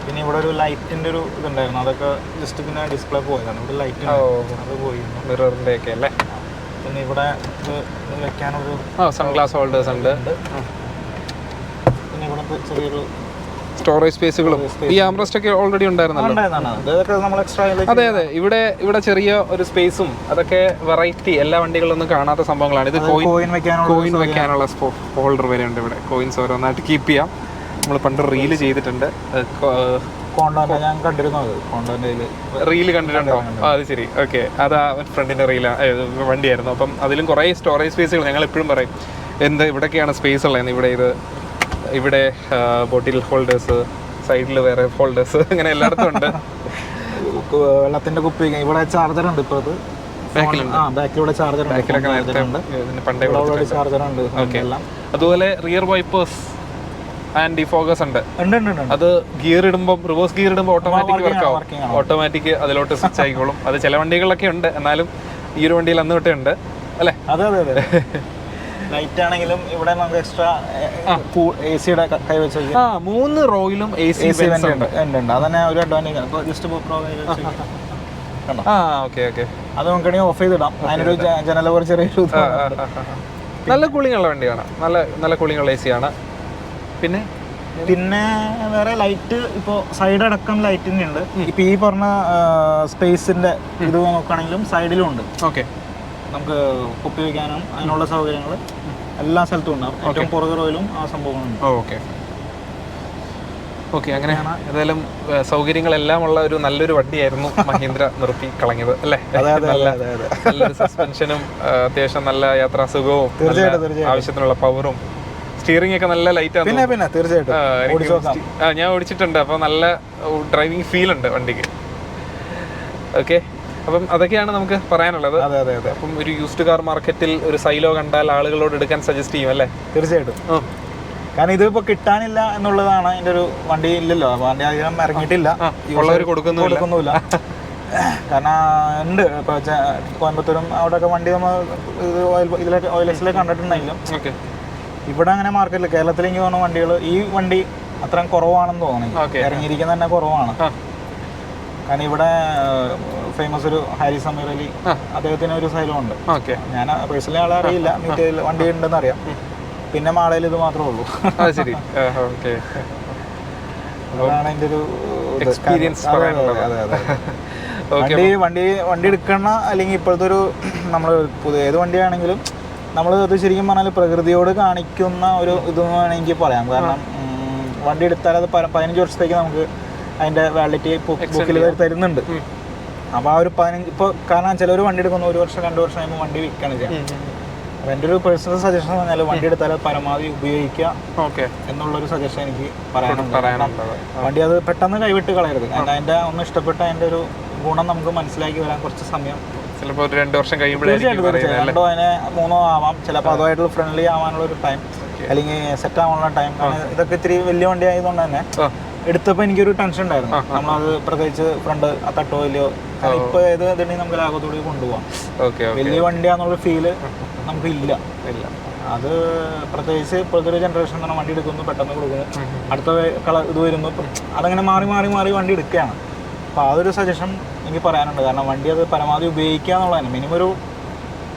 പിന്നെ ഇവിടെ ഒരു ലൈറ്റിന്റെ ഒരു ഇതുണ്ടായിരുന്നു, അതൊക്കെ ജസ്റ്റ് പിന്നെ ഡിസ്പ്ലേ പോയതാണ്. ഇവിടെ ലൈറ്റ് അത് പോയി, മിററിന്റെ ഒക്കെ അല്ലേ. പിന്നെ ഇവിടെ ഇത് വെക്കാനൊരു സൺഗ്ലാസ് ഹോൾഡേഴ്സ് ഉണ്ട്. പിന്നെ ഇവിടെ ചെറിയൊരു സ്റ്റോറേജ് സ്പേസുകളും ഈ ആംറസ്റ്റ് ഒക്കെ ഓൾറെഡി ഉണ്ടായിരുന്നല്ലോ. അതെ അതെ, ഇവിടെ ചെറിയ ഒരു സ്പേസും അതൊക്കെ വെറൈറ്റി എല്ലാ വണ്ടികളിലൊന്നും കാണാത്ത സംഭവങ്ങളാണ്. ഇത് കോയിൻ വെക്കാനുള്ള ഹോൾഡർ വരെ ഉണ്ട് ഇവിടെ. കോയിൻസ് ഓരോന്നായിട്ട് കീപ്പ് ചെയ്യാം. നമ്മൾ പണ്ട് റീല് ചെയ്തിട്ടുണ്ട്. റീല് കണ്ടിട്ടുണ്ടോ? അത് ശരി, ഓക്കെ. അതാ ഫ്രണ്ടിന്റെ വണ്ടിയായിരുന്നു. അപ്പം അതിലും കുറേ സ്റ്റോറേജ് സ്പേസുകൾ. ഞങ്ങൾ എപ്പോഴും പറയും ഇവിടെയൊക്കെയാണ് സ്പേസ് ഉള്ളതെന്ന്. ഇവിടെ ബോട്ടിൽ ഹോൾഡേഴ്സ്, സൈഡിൽ വേറെ ഹോൾഡേഴ്സ്, അങ്ങനെ എല്ലായിടത്തും ഉണ്ട്. വെള്ളത്തിന്റെ കുപ്പി, ഇവിടെ ചാർജർ ഉണ്ട്. ഇപ്പോൾ അതുപോലെ റിയർ വൈപ്പേഴ്സ് ആൻഡ് ഡിഫോഗസ് ഉണ്ട്. അത് ഗിയർ ഇടുമ്പോൾ, റിവേഴ്സ് ഗിയർ ഇടുമ്പോൾ ഓട്ടോമാറ്റിക് വർക്കാവും. ഓട്ടോമാറ്റിക് അതിലോട്ട് സ്വിച്ച് ആയിക്കോളും. അത് ചില വണ്ടികളിലൊക്കെ ഉണ്ട്, എന്നാലും ഈ ഒരു വണ്ടിയിൽ അന്ന് തൊട്ടേ ഉണ്ട് അല്ലേ? അതെ അതെ അതെ. ലൈറ്റ് ആണെങ്കിലും ഇവിടെ നമുക്ക് എക്സ്ട്രാ AC-യുടെ കൈ വെച്ച് 3 റോയിലും AC ഉണ്ട്. അതന്നെ ഒരു അഡ്വാൻറ്റേജ് ആണ്. ഇപ്പോൾ ജസ്റ്റ് അത് നമുക്കാണെങ്കിൽ ഓഫ് ചെയ്തിടാം. അതിനൊരു ജനല പോലെ ചെറിയൊരു നല്ല കൂളിംഗ് ഉള്ള വണ്ടിയാണ്. നല്ല കൂളിംഗ് ഉള്ള AC ആണ്. പിന്നെ വേറെ ലൈറ്റ് ഇപ്പോൾ സൈഡ് അടക്കം ലൈറ്റ് തന്നെയുണ്ട്. ഇപ്പം ഈ പറഞ്ഞ സ്പേസിന്റെ ഇത് നോക്കുകയാണെങ്കിലും സൈഡിലും ഉണ്ട്. ഓക്കെ, നമുക്ക് കുപ്പി വയ്ക്കാനും അതിനുള്ള സൗകര്യങ്ങൾ എല്ലാ സ്ഥലത്തും ഉണ്ടാവും. ഏറ്റവും പുറകെ റോയിലും ആ സംഭവങ്ങളുണ്ട്. ഓക്കെ, അങ്ങനെയാണ്. ഏതായാലും സൗകര്യങ്ങളെല്ലാം ഉള്ള ഒരു നല്ലൊരു വണ്ടിയായിരുന്നു മഹീന്ദ്ര നിർത്തി കളഞ്ഞത് അല്ലേ? നല്ലൊരു സസ്പെൻഷനും അത്യാവശ്യം നല്ല യാത്രാ സുഖവും ആവശ്യത്തിനുള്ള പവറും സ്റ്റിയറിംഗ് ഒക്കെ നല്ല ലൈറ്റ് ആണ്. പിന്നെ തീർച്ചയായിട്ടും ഞാൻ ഓടിച്ചിട്ടുണ്ട്, അപ്പോൾ നല്ല ഡ്രൈവിംഗ് ഫീൽ ഉണ്ട് വണ്ടിക്ക്. ഓക്കെ, അപ്പം അതൊക്കെയാണ് നമുക്ക് പറയാനുള്ളത്. അപ്പം ഒരു യൂസ്ഡ് കാർ മാർക്കറ്റിൽ ഒരു സൈലോ കണ്ടാൽ ആളുകളോട് എടുക്കാൻ സജസ്റ്റ് ചെയ്യും അല്ലേ? തീർച്ചയായിട്ടും. കാരണം ഇതിപ്പോ കിട്ടാനില്ല എന്നുള്ളതാണ് എൻ്റെ ഒരു വണ്ടി ഇല്ലല്ലോ, വണ്ടി അധികം ഇറങ്ങിയിട്ടില്ല, ഉള്ളവർ കൊടുക്കുന്നില്ല. കാരണം ഉണ്ട് ഇപ്പൊ കോയമ്പത്തൂരും അവിടെയൊക്കെ വണ്ടി നമ്മൾ ഇതിലൊക്കെ ഓയിലക്സിലൊക്കെ കണ്ടിട്ടുണ്ടെങ്കിലും ഇവിടെ അങ്ങനെ മാർക്കറ്റിൽ കേരളത്തിലേക്ക് പോകുന്ന വണ്ടികൾ ഈ വണ്ടി അത്രയും കുറവാണെന്ന് തോന്നുന്നു, ഇറങ്ങിയിരിക്കുന്ന തന്നെ കുറവാണ്. കാരണം ഇവിടെ ഫേമസ് ഒരു ഹാരിസ് സമീർ അലി, അദ്ദേഹത്തിന് ഒരു സൈലോ ഉണ്ട്. ഞാൻ പേഴ്സണലി ആളെ അറിയില്ല, മീറ്റ് വണ്ടി ഉണ്ടെന്ന് അറിയാം. പിന്നെ മാളയിൽ ഇത് മാത്രമേ ഉള്ളൂ. അതാണ് എൻ്റെ ഒരു എക്സ്പീരിയൻസ്. വണ്ടി എടുക്കണ അല്ലെങ്കിൽ ഇപ്പോഴത്തെ ഒരു നമ്മൾ ഏത് വണ്ടിയാണെങ്കിലും നമ്മൾ അത് ശരിക്കും പറഞ്ഞാൽ പ്രകൃതിയോട് കാണിക്കുന്ന ഒരു ഇതെന്ന് വേണമെങ്കിൽ എനിക്ക് പറയാം. കാരണം വണ്ടി എടുത്താൽ അത് 15 വർഷത്തേക്ക് നമുക്ക് അതിൻ്റെ വാലിഡിറ്റി ബുക്കിൽ തരുന്നുണ്ട്. അപ്പോൾ ആ ഒരു 15 ഇപ്പോൾ കാരണം ചിലർ വണ്ടി എടുക്കുന്ന 1 വർഷം 2 വർഷം കഴിയുമ്പോൾ വണ്ടി വിൽക്കുകയാണ് ചെയ്യുക. അപ്പോൾ എൻ്റെ ഒരു പേഴ്സണൽ സജഷൻ എന്ന് പറഞ്ഞാൽ വണ്ടി എടുത്താൽ പരമാവധി ഉപയോഗിക്കുക എന്നുള്ളൊരു സജഷൻ എനിക്ക് പറയാനുണ്ട്. വണ്ടി അത് പെട്ടെന്ന് കൈവിട്ട് കളയരുത്. കാരണം അതിൻ്റെ ഒന്ന് ഇഷ്ടപ്പെട്ട അതിൻ്റെ ഒരു ഗുണം നമുക്ക് മനസ്സിലാക്കി വരാൻ കുറച്ച് സമയം, ചിലപ്പോൾ 2 വർഷം കഴിയുമ്പോഴേക്കും 2 അതിനെ 3 ആവാം, ചിലപ്പോൾ അതുമായിട്ടുള്ള ഫ്രണ്ട്ലി ആവാനുള്ള ഒരു ടൈം, അല്ലെങ്കിൽ സെറ്റ് ആവാനുള്ള ടൈം. ഇതൊക്കെ ഇത്തിരി വലിയ വണ്ടി ആയതുകൊണ്ട് തന്നെ എടുത്തപ്പോൾ എനിക്കൊരു ടെൻഷൻ ഉണ്ടായിരുന്നു. നമ്മളത് പ്രത്യേകിച്ച് ഫ്രണ്ട് തട്ടോ ഇല്ലയോ, ഇപ്പോൾ ഏത് ഇതുണ്ടെങ്കിൽ നമുക്ക് ലാഭത്തോടെ കൊണ്ടുപോകാം. വലിയ വണ്ടിയാന്നുള്ള ഫീല് നമുക്ക് ഇല്ല. അത് പ്രത്യേകിച്ച് ഇപ്പോഴത്തെ ഒരു ജനറേഷൻ എന്ന് പറഞ്ഞാൽ വണ്ടി എടുക്കുന്നു, പെട്ടെന്ന് കൊടുക്കുന്നു, അടുത്ത ഇത് വരുന്നു, അതങ്ങനെ മാറി മാറി മാറി വണ്ടി എടുക്കുകയാണ്. അപ്പോൾ അതൊരു സജഷൻ എനിക്ക് പറയാനുണ്ട്. കാരണം വണ്ടി അത് പരമാവധി ഉപയോഗിക്കുക എന്നുള്ളതാണ്. മിനിമം ഒരു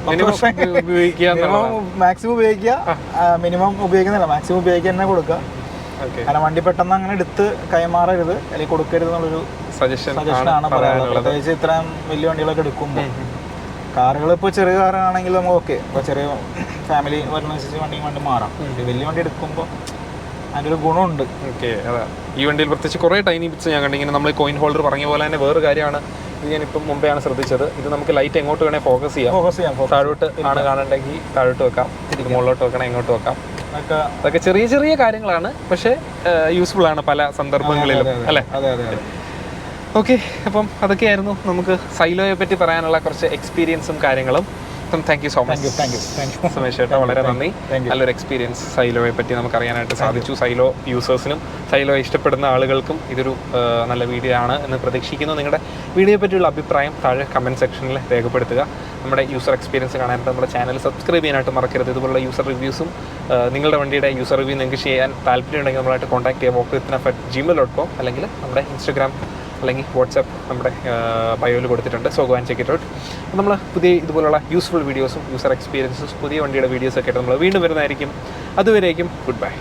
10 വർഷം മാക്സിമം ഉപയോഗിക്കുക, മിനിമം ഉപയോഗിക്കുന്നില്ല, മാക്സിമം ഉപയോഗിക്കുക തന്നെ കൊടുക്കുക. കാരണം വണ്ടി പെട്ടെന്ന് അങ്ങനെ എടുത്ത് കൈമാറരുത് അല്ലെങ്കിൽ കൊടുക്കരുത് എന്നുള്ളൊരു സജഷനാണ് പറയാനുള്ളത്. പ്രത്യേകിച്ച് ഇത്രയും വലിയ വണ്ടികളൊക്കെ എടുക്കുമ്പോൾ. കാറുകൾ ഇപ്പോൾ ചെറിയ കാറാണെങ്കിൽ നമുക്ക് ഓക്കെ, ഇപ്പോൾ ചെറിയ ഫാമിലി വരുന്നതനുസരിച്ച് വണ്ടി മാറാം. വലിയ വണ്ടി എടുക്കുമ്പോൾ അതിൻ്റെ ഒരു ഗുണമുണ്ട്. ഈ വണ്ടിയിൽ പ്രത്യേകിച്ച് കുറേ ടൈനി ബിറ്റ്സ് ഞാൻ കണ്ടു. ഇങ്ങനെ നമ്മൾ കോയിൻ ഹോൾഡർ പറഞ്ഞ പോലെ തന്നെ വേറൊരു കാര്യമാണ്, ഇത് ഞാനിപ്പം മുമ്പെയാണ് ശ്രദ്ധിച്ചത്. ഇത് നമുക്ക് ലൈറ്റ് എങ്ങോട്ട് വേണേൽ ഫോക്കസ് ചെയ്യാം. താഴോട്ട് ആണ് കാണണ്ടെങ്കിൽ താഴോട്ട് വെക്കാം, മുകളിലോട്ട് വെക്കണം, എങ്ങോട്ട് വെക്കാം. അതൊക്കെ ചെറിയ ചെറിയ കാര്യങ്ങളാണ്, പക്ഷേ യൂസ്ഫുൾ ആണ് പല സന്ദർഭങ്ങളിലും അല്ലേ? ഓക്കെ, അപ്പം അതൊക്കെയായിരുന്നു നമുക്ക് സൈലോയെ പറ്റി പറയാനുള്ള കുറച്ച് എക്സ്പീരിയൻസും കാര്യങ്ങളും. Thank you so much Sumesh ചേട്ടാ, വളരെ നന്ദി. നല്ലൊരു എക്സ്പീരിയൻസ് സൈലോയെ പറ്റി നമുക്ക് അറിയാനായിട്ട് സാധിച്ചു. സൈലോ യൂസേഴ്സിനും സൈലോ ഇഷ്ടപ്പെടുന്ന ആളുകൾക്കും ഇതൊരു നല്ല വീഡിയോ ആണ് എന്ന് പ്രതീക്ഷിക്കുന്നു. നിങ്ങളുടെ വീഡിയോയെ പറ്റിയുള്ള അഭിപ്രായം താഴെ കമൻറ്റ് സെക്ഷനിൽ രേഖപ്പെടുത്തുക. നമ്മുടെ യൂസർ എക്സ്പീരിയൻസ് കാണാനായിട്ട് നമ്മുടെ ചാനൽ സബ്സ്ക്രൈബ് ചെയ്യാനായിട്ട് മറക്കരുത്. ഇതുപോലുള്ള യൂസർ റിവ്യൂസും നിങ്ങളുടെ വണ്ടിയുടെ യൂസർ റിവ്യൂ നിങ്ങൾക്ക് ചെയ്യാൻ താല്പര്യമുണ്ടെങ്കിൽ നമ്മളായിട്ട് കോൺടാക്ട് ചെയ്യാം walkwithNaf@gmail.com, അല്ലെങ്കിൽ നമ്മുടെ ഇൻസ്റ്റഗ്രാം അല്ലെങ്കിൽ വാട്സാപ്പ് നമ്മുടെ ബയോയിൽ കൊടുത്തിട്ടുണ്ട്. So go and check it out. നമ്മൾ പുതിയ ഇതുപോലുള്ള യൂസ്ഫുൾ വീഡിയോസും യൂസർ എക്സ്പീരിയൻസും പുതിയ വണ്ടിയുടെ വീഡിയോസൊക്കെ ആയിട്ട് നമ്മൾ വീണ്ടും വരുന്നതായിരിക്കും. അതുവരേക്കും ഗുഡ് ബൈ.